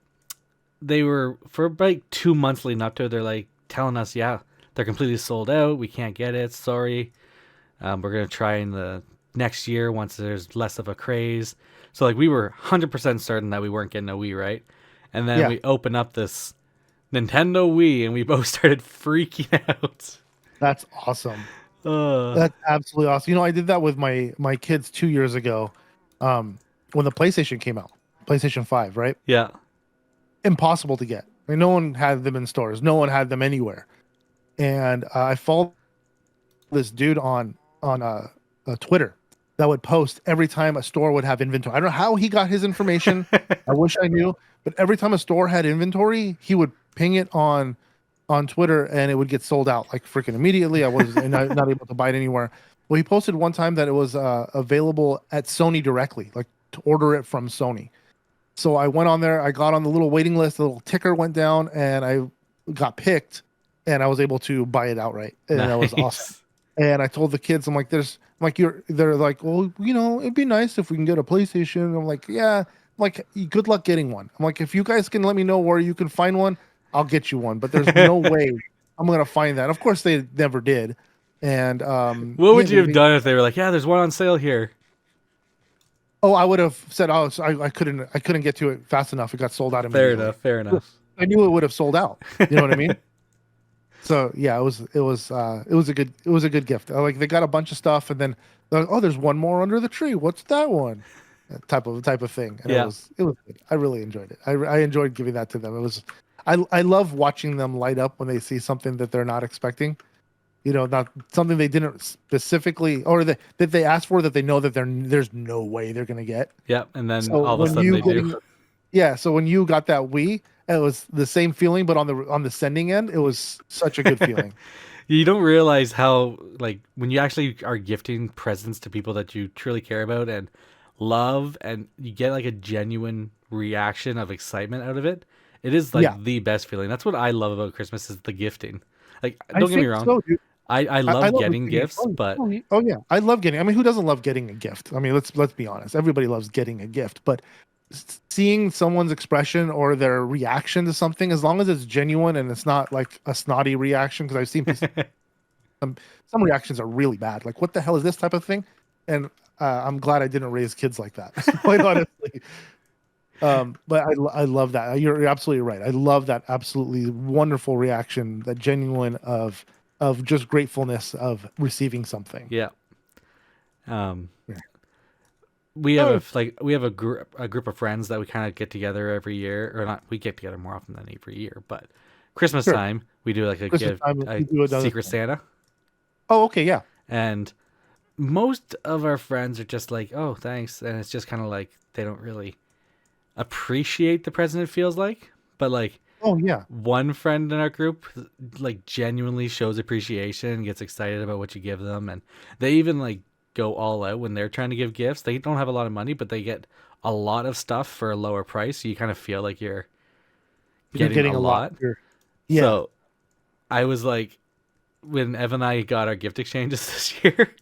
they were for like 2 months leading up to it. They're like telling us, "Yeah, they're completely sold out. We can't get it. Sorry. We're gonna try in the next year once there's less of a craze." So like we were 100% certain that we weren't getting a Wii, right? And then Yeah. we open up this Nintendo Wii, and we both started freaking out. That's awesome. Uh, That's absolutely awesome. I did that with my kids 2 years ago, um, when the PlayStation came out, PlayStation 5, right? yeah, Impossible to get. I mean, no one had them in stores. No one had them anywhere. And I followed this dude on Twitter that would post every time a store would have inventory. I don't know how he got his information. I wish I knew, but every time a store had inventory, he would ping it on Twitter, and it would get sold out like freaking immediately. I was not able to buy it anywhere. Well, he posted one time that it was available at Sony directly, like to order it from Sony. So I went on there, I got on the little waiting list, the little ticker went down, and I got picked, and I was able to buy it outright. And that was awesome. nice. And I told the kids, they're like, well, it'd be nice if we can get a PlayStation. I'm like, yeah, like, good luck getting one. I'm like, if you guys can let me know where you can find one, I'll get you one. But there's no way I'm gonna find that. Of course, they never did. And What yeah, would you have done if they were like, "Yeah, there's one on sale here"? oh, I would have said, oh, so I couldn't get to it fast enough. It got sold out Fair immediately. enough. Fair enough. I knew it would have sold out. You know what I mean? So yeah, it was a good gift. Like, they got a bunch of stuff, and then they're like, oh, there's one more under the tree. What's that one? Type of thing. And it Yeah. was it was good. I really enjoyed it. I enjoyed giving that to them. It was I love watching them light up when they see something that they're not expecting. Not something they didn't specifically, or that they asked for, that they know that there's no way they're gonna get. Yep. And then So all of a when sudden you they do. getting yeah, so when you got that Wii, it was the same feeling, but on the sending end, it was such a good feeling. You don't realize how, like, when you actually are gifting presents to people that you truly care about and love, and you get like a genuine reaction of excitement out of it. It is Yeah, like the best feeling. That's what I love about Christmas is the gifting. Like, I don't get me think wrong, so, dude. I I love love getting receiving. gifts, but Oh yeah, I love getting. I mean, who doesn't love getting a gift? I mean, let's be honest. Everybody loves getting a gift, but seeing someone's expression or their reaction to something, as long as it's genuine and it's not like a snotty reaction, because I've seen some reactions are really bad. Like, what the hell is this type of thing? And I'm glad I didn't raise kids like that. Quite honestly. But I love that. You're absolutely right. I love that absolutely wonderful reaction, that genuine of just gratefulness of receiving something. yeah. Um, Yeah. we have Oh, we have a group of friends that we kind of get together every year, or not. We get together more often than every year, but Christmas sure. time we do like Christmas time a we do another secret thing. Santa, Oh, okay, yeah. and most of our friends are just like, "Oh, thanks," and it's just kind of like they don't really appreciate the present. It feels like, but like Oh, yeah. one friend in our group like genuinely shows appreciation, gets excited about what you give them, and they even like go all out when they're trying to give gifts. They don't have a lot of money, but they get a lot of stuff for a lower price, so you kind of feel like you're You're getting a getting a lot. lot. Yeah. So I was like, when Ev and I got our gift exchanges this year,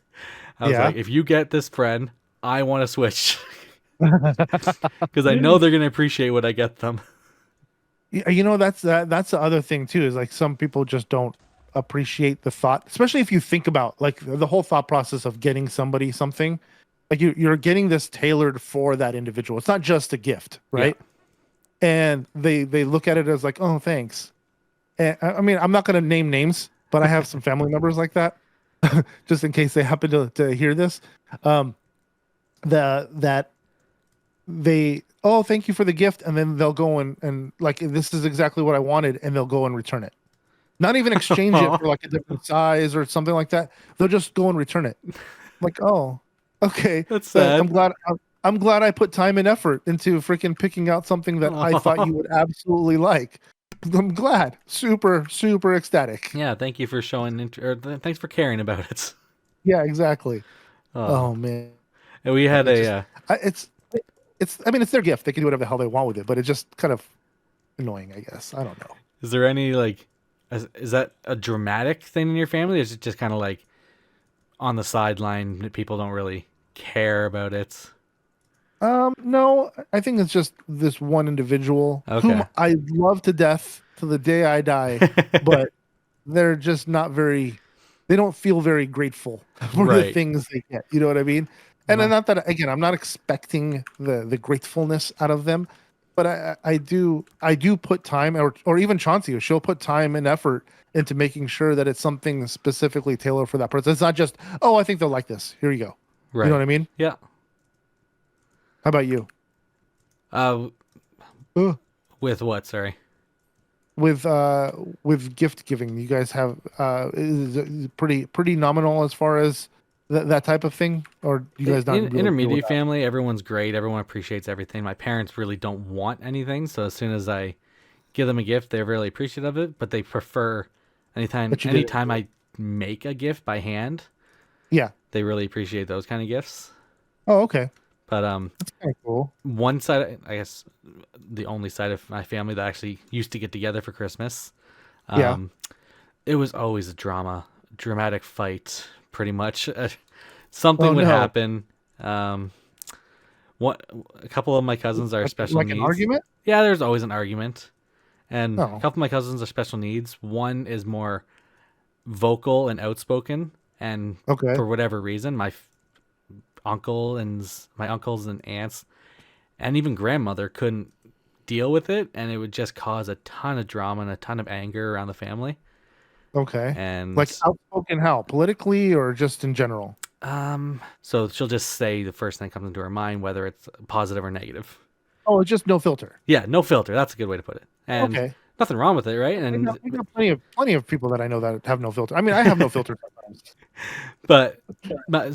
I was Yeah. like, if you get this friend, I want to switch because I know they're gonna appreciate what I get them. Yeah, that's the other thing too, is like some people just don't appreciate the thought, especially if you think about like the whole thought process of getting somebody something. Like, you're getting this tailored for that individual. It's not just a gift, Yeah. right? And they look at it as like, oh, thanks. And I mean, I'm not going to name names, but I have some family members like that, just in case they happen to hear this. Um, that they, oh, thank you for the gift, and then they'll go and like, this is exactly what I wanted, and they'll go and return it. Not even exchange it for like a different size or something like that. They'll just go and return it. I'm like, oh, okay. That's But I'm sad. glad. I'm glad I put time and effort into freaking picking out something that I thought Oh, you would absolutely like. I'm glad. Super, super ecstatic. yeah. Thank you for showing thanks for caring about it. Yeah, exactly. Oh, Oh man. and we had It a. just it's I mean it's their gift. They can do whatever the hell they want with it, but it's just kind of annoying, I guess. I don't know. Is there any like, is that a dramatic thing in your family? Or is it just kind of like on the sideline that people don't really care about it? No, I think it's just this one individual whom Okay. I love to death to the day I die, but they're just not very, they don't feel very grateful for the Right. things they get. You know what I mean? And then My not that, again, I'm not expecting the gratefulness out of them, but I do put time, or even Chauncey, she'll put time and effort into making sure that it's something specifically tailored for that person. It's not just, oh, I think they'll like this. Here you go. You know what right. I mean? Yeah. How about you? Uh, Ugh. with what? Sorry. with uh with gift giving, you guys have is it pretty nominal as far as that type of thing, or you guys not really deal with Intermediate that? family, everyone's great. Everyone appreciates everything. My parents really don't want anything, so as soon as I give them a gift, they're really appreciative of it. But they prefer That you did it. anytime I make a gift by hand, Yeah. they really appreciate those kind of gifts. Oh, okay. But That's kind of cool. one side, I guess, the only side of my family that actually used to get together for Christmas, Yeah. um, it was always a dramatic fight. Pretty much, something Oh would no. happen. Um, What a couple of my cousins are special Like an needs. argument? Yeah, there's always an argument. And a Oh, couple of my cousins are special needs. One is more vocal and outspoken, and okay. for whatever reason, my uncles and aunts and even grandmother couldn't deal with it, and it would just cause a ton of drama and a ton of anger around the family. Okay. And Like outspoken how? Politically or just in general? so she'll just say the first thing that comes into her mind, whether it's positive or negative. Oh, it's just no filter. Yeah, no filter. That's a good way to put it. And Okay. nothing wrong with it, right? I know plenty of people that I know that have no filter. I mean, I have no filter sometimes. But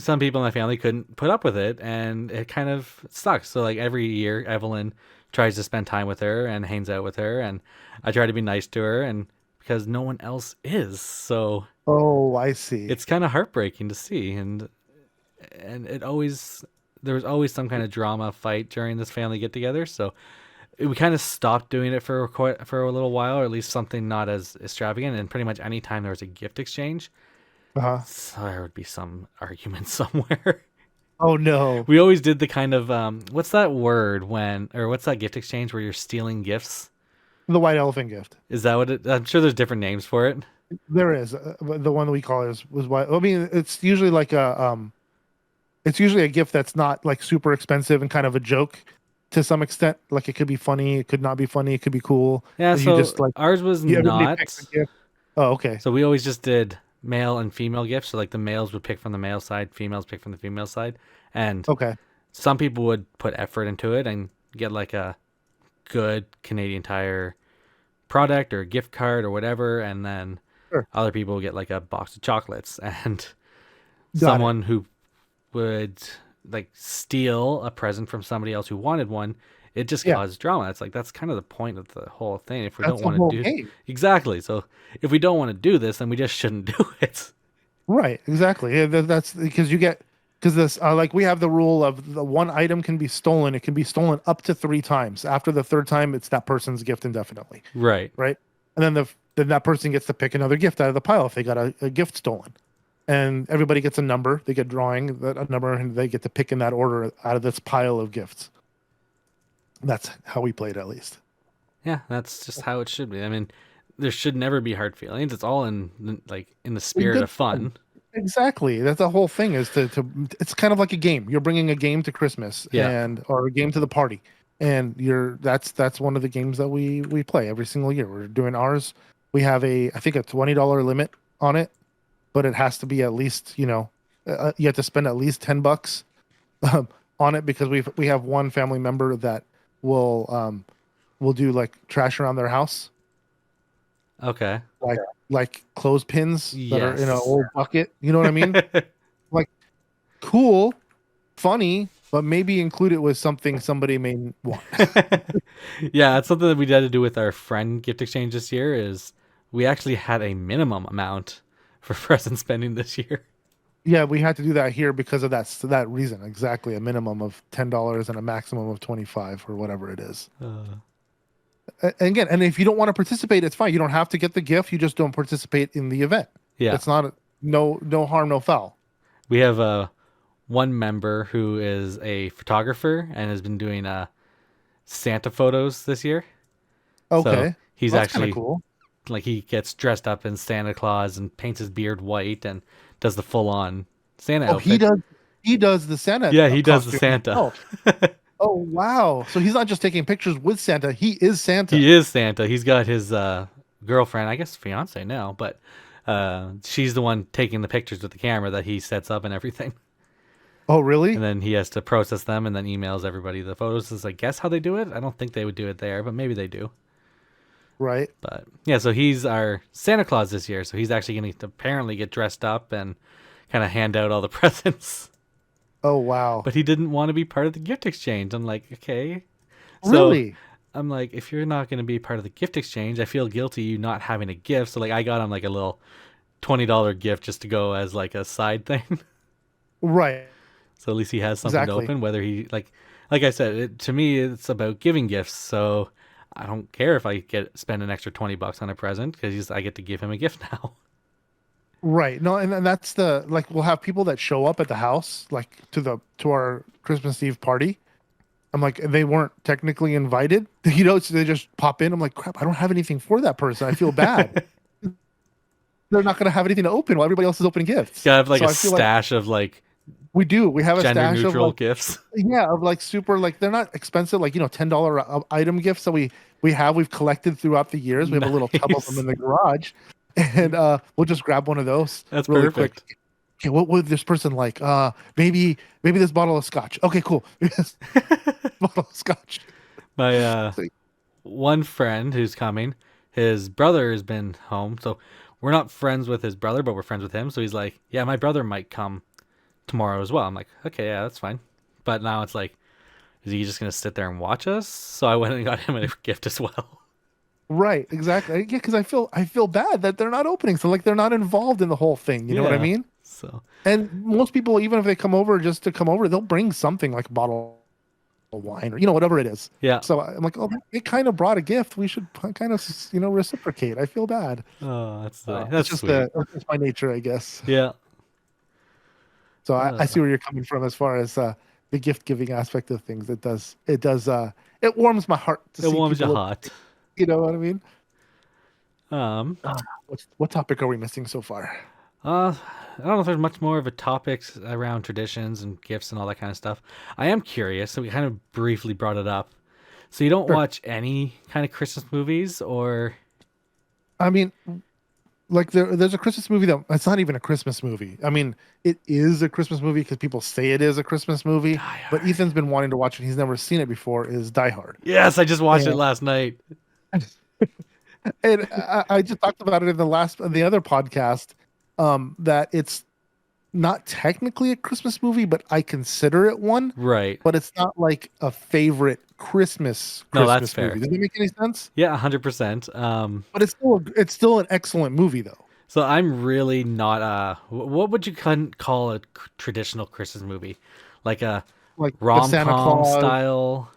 some people in my family couldn't put up with it, and it kind of sucks. So like every year, Evelyn tries to spend time with her and hangs out with her, and I try to be nice to her, and because no one else is, so Oh, I see. it's kind of heartbreaking to see, and there was always some kind of drama fight during this family get together. So we kind of stopped doing it for a little while, or at least something not as extravagant. And pretty much any time there was a gift exchange, Uh-huh. so there would be some argument somewhere. Oh no. We always did the kind of what's that word when, or what's that gift exchange where you're stealing gifts? The white elephant gift. Is that what it? I'm sure there's different names for it. There is but the one that we call is was white. I mean, it's usually like it's usually a gift that's not like super expensive and kind of a joke to some extent. Like it could be funny, it could not be funny, it could be cool. Yeah, You so just like ours was everybody picks a not. gift. Oh, okay, So we always just did male and female gifts. So like the males would pick from the male side, females pick from the female side, and okay, some people would put effort into it and get like a good Canadian Tire product or a gift card or whatever, and then sure, other people would get like a box of chocolates. And got it. someone who would like steal a present from somebody else who wanted one, it just Yeah, caused drama. It's like that's kind of the point of the whole thing. If we that's don't the want whole to do game. exactly, so if we don't want to do this, then we just shouldn't do it. Right, exactly. Yeah, that's because you get because this like we have the rule of the one item can be stolen. It can be stolen up to three times. After the third time, it's that person's gift indefinitely. Right. Right? And then that person gets to pick another gift out of the pile if they got a gift stolen. And everybody gets a number. They get drawing that a number, and they get to pick in that order out of this pile of gifts. That's how we played, at least. Yeah, that's just how it should be. I mean, there should never be hard feelings. It's all in like in the spirit Good of fun. fun. Exactly. That's the whole thing. Is to it's kind of like a game. You're bringing a game to Christmas Yeah. or a game to the party, and that's one of the games that we play every single year. We're doing ours. We have I think a $20 limit on it, but it has to be at least you have to spend at least $10 on it because we have one family member that will do like trash around their house, Okay. like clothespins that are in an Yes. old bucket. You know what I mean? Like cool, funny, but maybe include it with something somebody may want. Yeah, it's something that we had to do with our friend gift exchange this year. Is we actually had a minimum amount for present spending this year. Yeah, we had to do that here because of that reason. Exactly, a minimum of $10 and a maximum of 25 or whatever it is. Uh, And again, and if you don't want to participate, it's fine. You don't have to get the gift. You just don't participate in the event. yeah, It's not no harm, no foul. we have one member who is a photographer and has been doing Santa photos this year. So Okay, he's well, that's kind of actually cool. like he gets dressed up in Santa Claus and paints his beard white and does the full on Santa Oh, outfit. he does the Santa Yeah, he does the costume Santa. himself. Oh wow! So he's not just taking pictures with Santa; he is Santa. He is Santa. He's got his girlfriend, I guess fiance now, but she's the one taking the pictures with the camera that he sets up and everything. Oh And really? then he has to process them and then emails everybody the photos. Is I guess how they do it. I don't think they would do it there, but maybe they do. Right. But yeah, so he's our Santa Claus this year. So he's actually going to apparently get dressed up and kind of hand out all the presents. Oh wow! But he didn't want to be part of the gift exchange. I'm like, okay. So Really? I'm like, if you're not going to be part of the gift exchange, I feel guilty you not having a gift. So like, I got him like a little $20 gift just to go as like a side thing. Right. So at least he has something to Exactly. open. Whether he like I said, to me, it's about giving gifts. So I don't care if I get spend an extra $20 on a present because I get to give him a gift now. Right. No, and that's the like we'll have people that show up at the house like to our Christmas Eve party. I'm like they weren't technically invited. So they just pop in. I'm like, crap, I don't have anything for that person. I feel bad. They're not going to have anything to open while everybody else is opening gifts. Gotta have like So a I feel like stash of like we do. We have a gender stash of neutral like gifts. yeah, of like super like they're not expensive like $10 item gifts that we've collected throughout the years. We have a little tub of them Nice. in the garage. And we'll just grab one of those That's really quick. perfect. Okay, what would this person like? Maybe this bottle of scotch. Okay, cool. This bottle of scotch. My So, one friend who's coming, his brother has been home, so we're not friends with his brother, but we're friends with him. So he's like, "Yeah, my brother might come tomorrow as well." I'm like, "Okay, yeah, that's fine." But now it's like, is he just gonna sit there and watch us? So I went and got him a gift as well. right, exactly. Yeah, because I feel bad that they're not opening. So like they're not involved in the whole thing. You know what I Yeah. mean? So And most people, even if they come over just to come over, they'll bring something like a bottle of wine or whatever it is. yeah. So I'm like, oh, they kind of brought a gift. We should kind of reciprocate. I feel bad. Oh, that's nice. It's That's just sweet. that's just my nature, I guess. Yeah. So I Uh, see where you're coming from as far as the gift giving aspect of things. It warms my heart to it see warms your people. heart. You know what I mean? Um. What topic are we missing so far? I don't know if there's much more of a topic around traditions and gifts and all that kind of stuff. I am curious, so we kind of briefly brought it up. So you don't Sure. watch any kind of Christmas movies, or I mean, like there's a Christmas movie that it's not even a Christmas movie. I mean, it is a Christmas movie because people say it is a Christmas movie, Die but Hard? Ethan's been wanting to watch it. He's never seen it before. Is Die Hard. Yes, I just watched it And, last night. and I just talked about it in the other podcast, that it's not technically a Christmas movie, but I consider it one. Right. But it's not like a favorite No, that's Christmas movie. fair. Does that make any sense? Yeah, 100%. But it's still an excellent movie though. So I'm really not what would you call a traditional Christmas movie? Like a Like the Santa rom-com Claus. style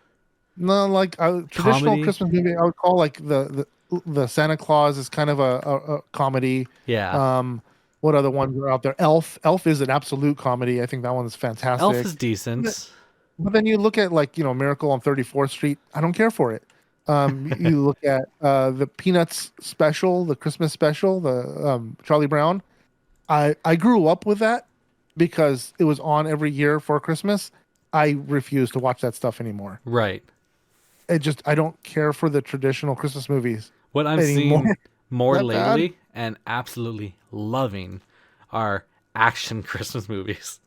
No, like a traditional comedy? Christmas movie, I would call like the Santa Claus is kind of a comedy. Yeah. Um, what other ones are out there? Elf is an absolute comedy. I think that one's Elf fantastic. is decent. But then you look at like Miracle on 34th Street. I don't care for it. You look at the Peanuts special, the Christmas special, the Charlie Brown. I grew up with that because it was on every year for Christmas. I refuse to watch that stuff anymore. Right. I don't care for the traditional Christmas movies What I'm seeing anymore. more That bad? lately and absolutely loving are action Christmas movies.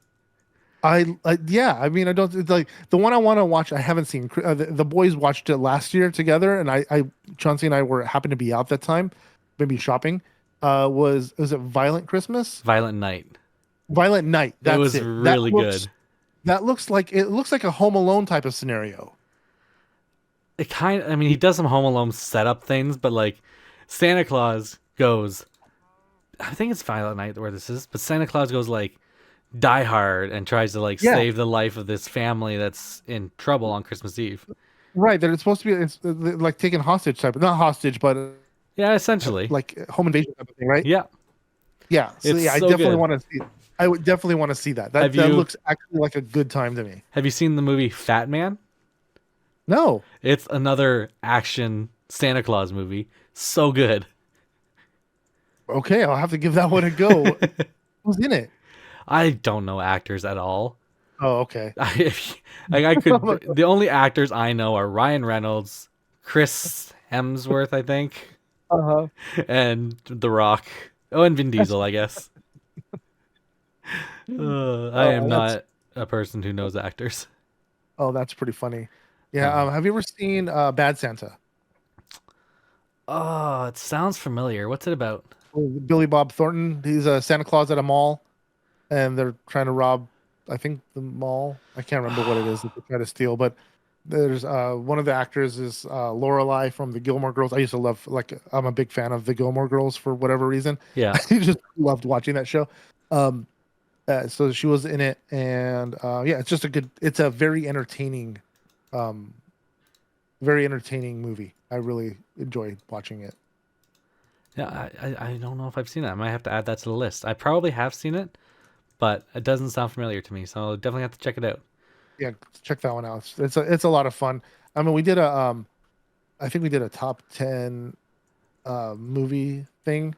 Yeah. I mean, I don't it's like the one I want to watch. I haven't seen. The boys watched it last year together, and Chauncey and I were happened to be out that time, maybe shopping. Was it Violent Christmas? Violent Night. Violent Night. It That's was it. That really looks good. That looks like a Home Alone type of scenario. It kind of, I mean, he does some Home Alone setup things, but like Santa Claus goes, I think it's Violent Night where this is, but Santa Claus goes like die hard and tries to like Yeah, save the life of this family that's in trouble on Christmas Eve. right. That it's supposed to be it's like taken hostage type, not hostage, but Yeah, essentially. like home invasion type of thing, right? Yeah, Yeah. So it's yeah, I so definitely good. want to see. I would definitely want to see that. Have That you looks actually like a good time to me. have you seen the movie Fat Man? No. It's another action Santa Claus movie. So good. Okay, I'll have to give that one a go. Who's in it? I don't know actors at all. Oh, okay. I could. The only actors I know are Ryan Reynolds, Chris Hemsworth, I think, Uh-huh. and The Rock. Oh, and Vin That's Diesel, I guess. I am that's not a person who knows actors. that's pretty funny. Yeah, Uh, have you ever seen Bad Santa? oh, it sounds familiar. What's it about? With Billy Bob Thornton. He's a Santa Claus at a mall, and they're trying to rob, I think, the mall. I can't remember what it is that they try to steal, but there's one of the actors is Lorelai from the Gilmore Girls. I used to love, like, I'm a big fan of the Gilmore Girls for whatever reason. Yeah, I just loved watching that show. Um, so she was in it, and yeah, it's just a good. It's a um, very entertaining movie. I really enjoyed watching it. yeah. I don't know if I've seen that. I might have to add that to the list. I probably have seen it, but it doesn't sound familiar to me, so I'll definitely have to check it out. Yeah, check that one out. It's a lot of fun. I mean, we did a I think we did a top 10 movie thing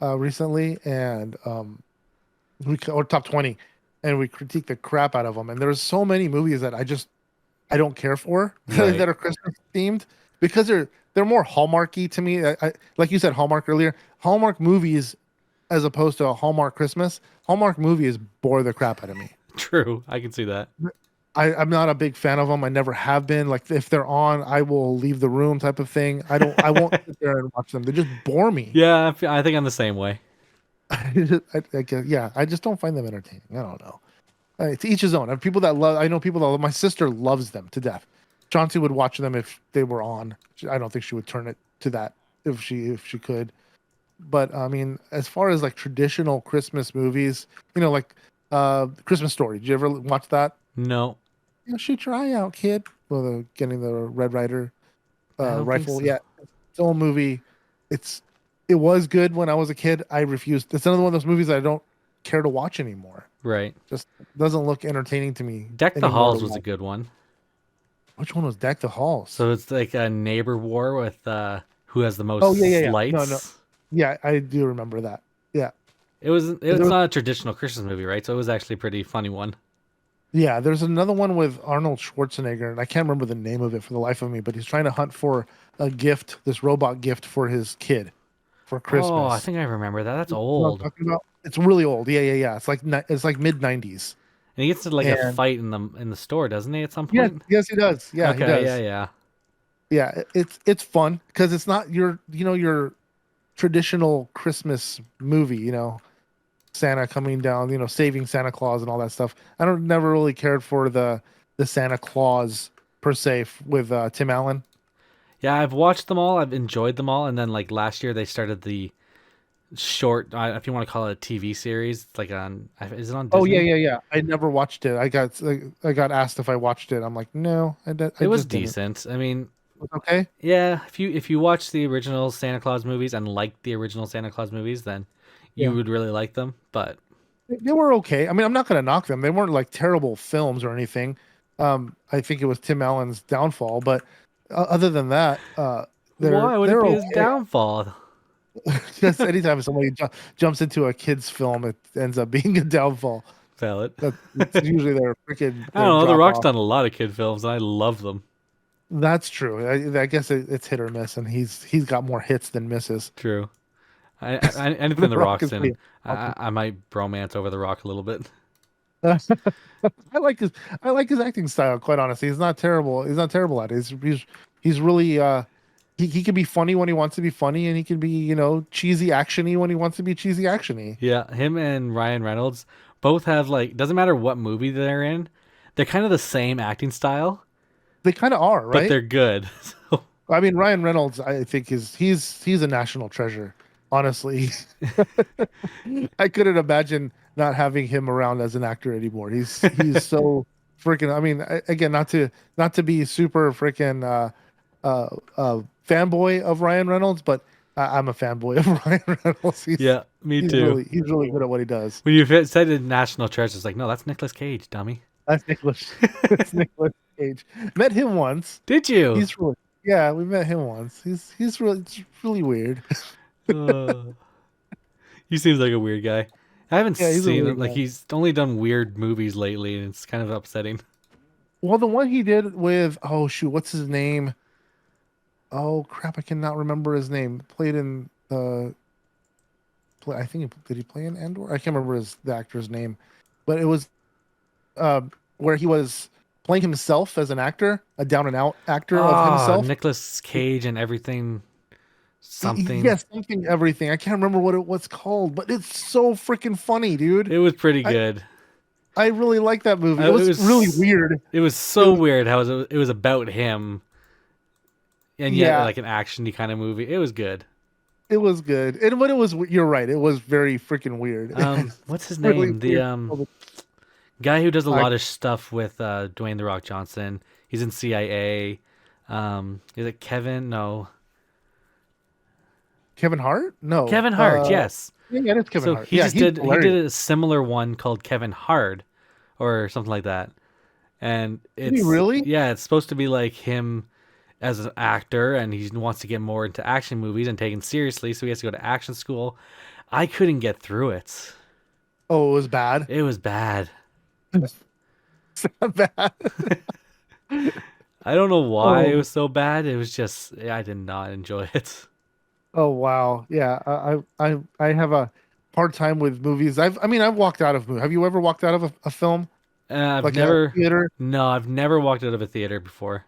recently, and or top 20, and we critiqued the crap out of them. And there's so many movies that I don't care for Right. that are Christmas themed because they're more Hallmarky to me. Like you said, Hallmark earlier. Hallmark movies, as opposed to a Hallmark Christmas, Hallmark movies bore the crap out of me. True. I can see that. I'm not a big fan of them. I never have been. Like if they're on, I will leave the room type of thing. I won't sit there and watch them. They just bore me. Yeah, I think I'm the same way. Yeah, I just don't find them entertaining. I don't know. To each his own. I know people that love, my sister loves them to death. Chauncey would watch them if they were on. I don't think she would turn it to that if she could. But I mean, as far as like traditional Christmas movies, like Christmas Story. Did you ever watch that? No, Shoot your eye out, kid. Well, getting the Red Rider I don't think rifle. so. Yeah, it's an old movie. It's it was good when I was a kid. I refused. It's another one of those movies that I don't care to watch anymore. Right. Just doesn't look entertaining to me Deck the anymore to Halls was a watch. good one. Which one was Deck the Halls? So it's like a neighbor war with who has the Oh yeah, most No, no. lights. Yeah, I do remember that. Yeah. There It's was, not a traditional Christmas movie, right? So it was actually a pretty funny one. yeah, there's another one with Arnold Schwarzenegger, and I can't remember the name of it for the life of me, but he's trying to hunt for a gift, this robot gift for his kid for Oh, I Christmas. think I remember that. That's You know what I'm old. talking about? It's really old. Yeah, yeah, yeah. It's like mid 90s. And he gets to like a And fight in the store, doesn't he, at some yes, point? yes, he does. Yeah, he Okay, yeah, does. yeah. Yeah, it's fun because it's not your traditional Christmas movie, Santa coming down, saving Santa Claus and all that stuff. I don't never really cared for the Santa Claus per se with Tim Allen. Yeah, I've watched them all. I've enjoyed them all. And then like last year they started the short, if you want to call it a TV series. It's like is it on Oh yeah, Disney? yeah, yeah. I never watched it. I got asked if I watched it. I'm like, no, I It was just didn't. decent. I mean, It was okay. yeah, if you watch the original Santa Claus movies and like the original Santa Claus movies, then you Yeah, would really like them. But they were okay. I mean, I'm not gonna knock them. They weren't like terrible films or anything. I think it was Tim Allen's downfall, but other than that, why would it they're be his okay. downfall? Because anytime somebody jumps into a kid's film, it ends up being a downfall. Valid. That's usually I their don't know. The drop Rock's off. done a lot of kid films, and I love them. That's true. I guess it's hit or miss, and he's got more hits than misses. True. Anything The the Rock Rock's is in, pretty awesome. I might bromance over the Rock a little bit. I like his I like his acting style. Quite honestly, he's not terrible. He's not terrible at it. He's really he can be funny when he wants to be funny, and he can be cheesy actiony when he wants to be cheesy actiony. Yeah, him and Ryan Reynolds both have like doesn't matter what movie they're in, they're kind of the same acting style, They kind of are, but right? they're good. So, I mean, Ryan Reynolds, I think he's a national treasure. Honestly, I couldn't imagine not having him around as an actor anymore. He's so freaking. I mean, again, not to be super freaking fanboy of Ryan Reynolds, but I'm a fanboy of Ryan Reynolds. yeah, me too. He's really good at what he does. When you said it national treasure, it's like, no, that's Nicolas Cage, dummy. That's Nicholas. That's Nicholas Cage. Met him once. Did you? He's really yeah. We met him once. It's really weird. Uh, he seems like a weird guy. I haven't Yeah, he's a seen weird him. Like guy. he's only done weird movies lately, and it's kind of upsetting. Well, the one he did with oh shoot, what's his name? Oh crap, I cannot remember his name. Played in I think did he play in Andor? I can't remember the actor's name, but it was uh, where he was playing himself as an actor, a down and out actor of Oh, himself. Nicolas Cage and everything something. Yes, something everything. I can't remember what it was called, but it's so freaking funny, dude. It was pretty I good. I really like that movie. It It was really was weird. it was It so was weird how it was about him, and yet yeah, like an actiony kind of movie. It was good. it was good. And when it was, you're right. It was very freaking weird. What's his Really name? The weird. guy who does a I lot of stuff with Dwayne the Rock Johnson. He's in CIA. Is it Kevin? No, Kevin Hart? No. Kevin Hart. Yes. Yeah, it's Kevin So Hart. Yeah, he's he did hilarious. a similar one called Kevin Hard, or something like that. And Did he it's really? yeah, it's supposed to be like him as an actor, and he wants to get more into action movies and taken seriously, so he has to go to action school. I couldn't get through it. Oh, it was bad. It was bad. It's not bad. I don't know why it Oh, was so bad. It was just I did not enjoy it. oh wow. Yeah, I have a hard time with movies. I mean, I've walked out of movies. Have you ever walked out of a film I've like a never theater? no, I've never walked out of a theater before.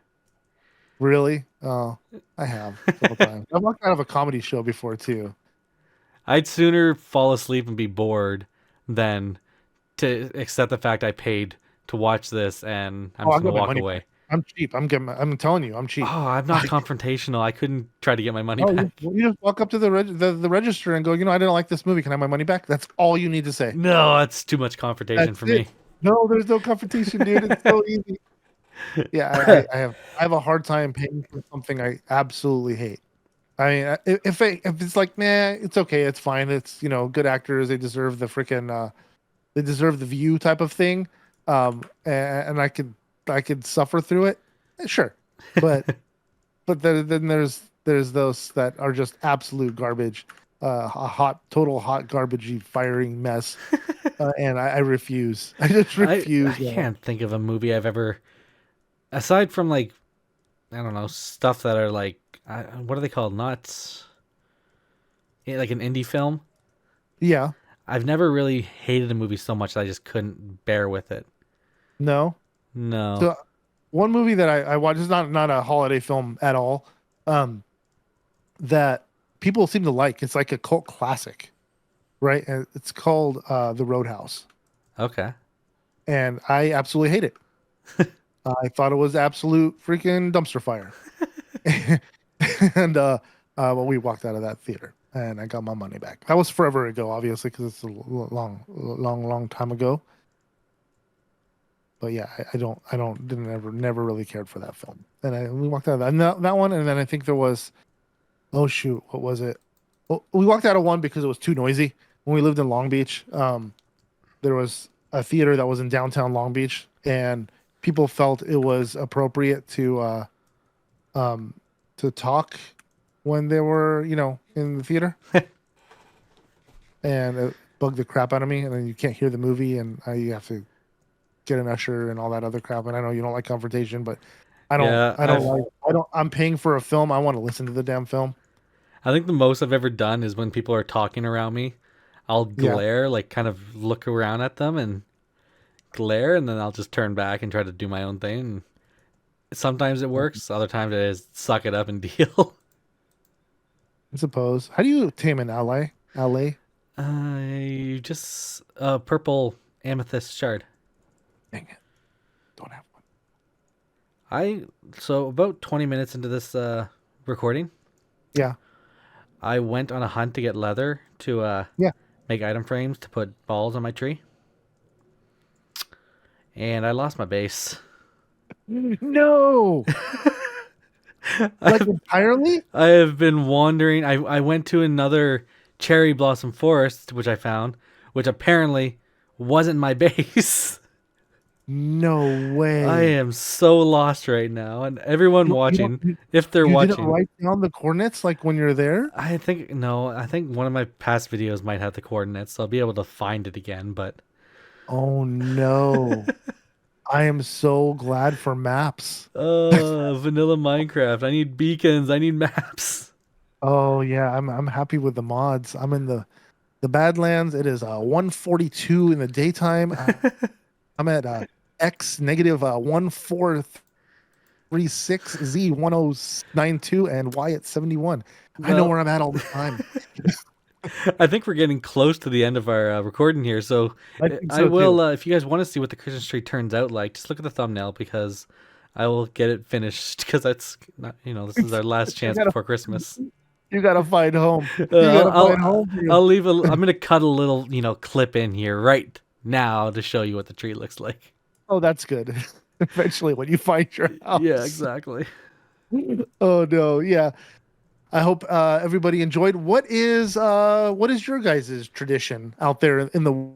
Really? Oh, I have a couple times. I've walked out of a comedy show before too. I'd sooner fall asleep and be bored than to accept the fact I paid to watch this and I'm Oh, just I'll gonna get my walk money back. away. I'm cheap. I'm telling you, I'm cheap. Oh, I'm not Like, confrontational. I couldn't try to get my money oh, back. you just walk up to the register and go, I didn't like this movie. Can I have my money back? That's all you need to say. No, that's too much confrontation That's for it. me. No, there's no competition, dude. It's so easy. Yeah, I have a hard time paying for something I absolutely hate. I mean, if it's like, man, it's okay, it's fine. It's good actors. They deserve the freaking they deserve the view type of thing. And I could suffer through it. Sure, but then there's those that are just absolute garbage, a total hot garbagey firing mess, and I refuse. I just I refuse. can't think of a movie I've ever aside from like I don't know stuff that are like what are they called? Not like an indie film. Yeah, I've never really hated a movie so much that I just couldn't bear with it. no. No. So one movie that I watched is not a holiday film at all. Um, that people seem to like. It's like a cult classic, right? And it's called The Roadhouse, Okay. and I absolutely hate it. I thought it was absolute freaking dumpster fire. And well, we walked out of that theater, and I got my money back. That was forever ago, obviously, because it's a long time ago. But yeah, didn't ever, never really cared for that film. And we walked out of that, and that one, and then I think there was, oh shoot, what was it? Well, we walked out of one because it was too noisy. When we lived in Long Beach, there was a theater that was in downtown Long Beach, and people felt it was appropriate um, to talk when they were, in the theater, and it bugged the crap out of me. And then you can't hear the movie, and you have to get an usher and all that other crap. And I know you don't like confrontation, but Yeah, I don't like, I'm paying for a film. I want to listen to the damn film. I think the most I've ever done is when people are talking around me, I'll Yeah, glare, like kind of look around at them and glare, and then I'll just turn back and try to do my own thing. Sometimes it works, other times it is suck it up and deal. I suppose. How do you tame an ally? Ally? You just purple amethyst shard. Dang it. don't have one. I so about 20 minutes into this recording, Yeah. I went on a hunt to get leather to Yeah. make item frames to put balls on my tree, and I lost my base. No. Like entirely? I have been wandering. I went to another cherry blossom forest, which I found, which apparently wasn't my base. No I way. am so lost right now, and everyone You don't watching, if they're you didn't watching, write down the coordinates like when you're there? I think no, I think one of my past videos might have the coordinates, so I'll be able to find it again. But Oh no. I am so glad for maps. vanilla Minecraft. I need beacons. I need maps. Oh yeah, I'm happy with the mods. I'm in the Badlands. It is 142 in the daytime. I'm at X negative 1436 Z 1092 and Y at 71. I know Well, where I'm at all the time. I think we're getting close to the end of our recording here, so I think I so will. too. If you guys want to see what the Christmas tree turns out like, just look at the thumbnail because I will get it finished because that's not, this is our last You chance gotta before Christmas. you gotta find home. You I'll, gotta find I'll home for you. I'll leave a. I'm gonna cut a little clip in here right now to show you what the tree looks like. Oh, that's good. Eventually, when you find your Yeah, house. exactly. Oh no, yeah. I hope everybody enjoyed. What is your guys' tradition out there in the world?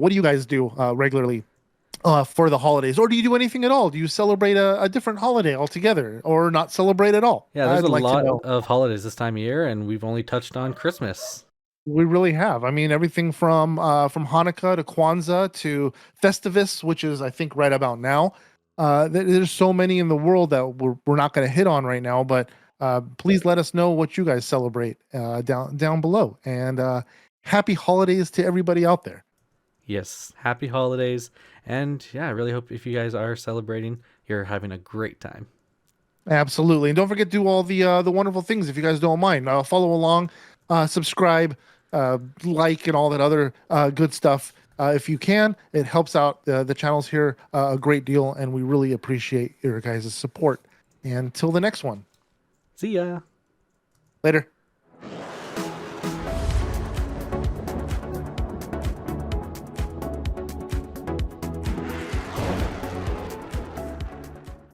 What do you guys do regularly for the holidays, or do you do anything at all? Do you celebrate a different holiday altogether, or not celebrate at all? Yeah, there's I'd a like to lot know. of holidays this time of year, and we've only touched on Christmas. We really have. I mean, everything from Hanukkah to Kwanzaa to Festivus, which is I think right about now. There's so many in the world that we're not going to hit on right now, but please let us know what you guys celebrate down below. And happy holidays to everybody out there. Yes, happy holidays, and yeah, I really hope if you guys are celebrating, you're having a great time. Absolutely. And don't forget to do all the wonderful things if you guys don't mind. Follow along, subscribe, like, and all that other good stuff. If you can, it helps out the channels here a great deal, and we really appreciate your guys' support. And until the next one, See ya. later.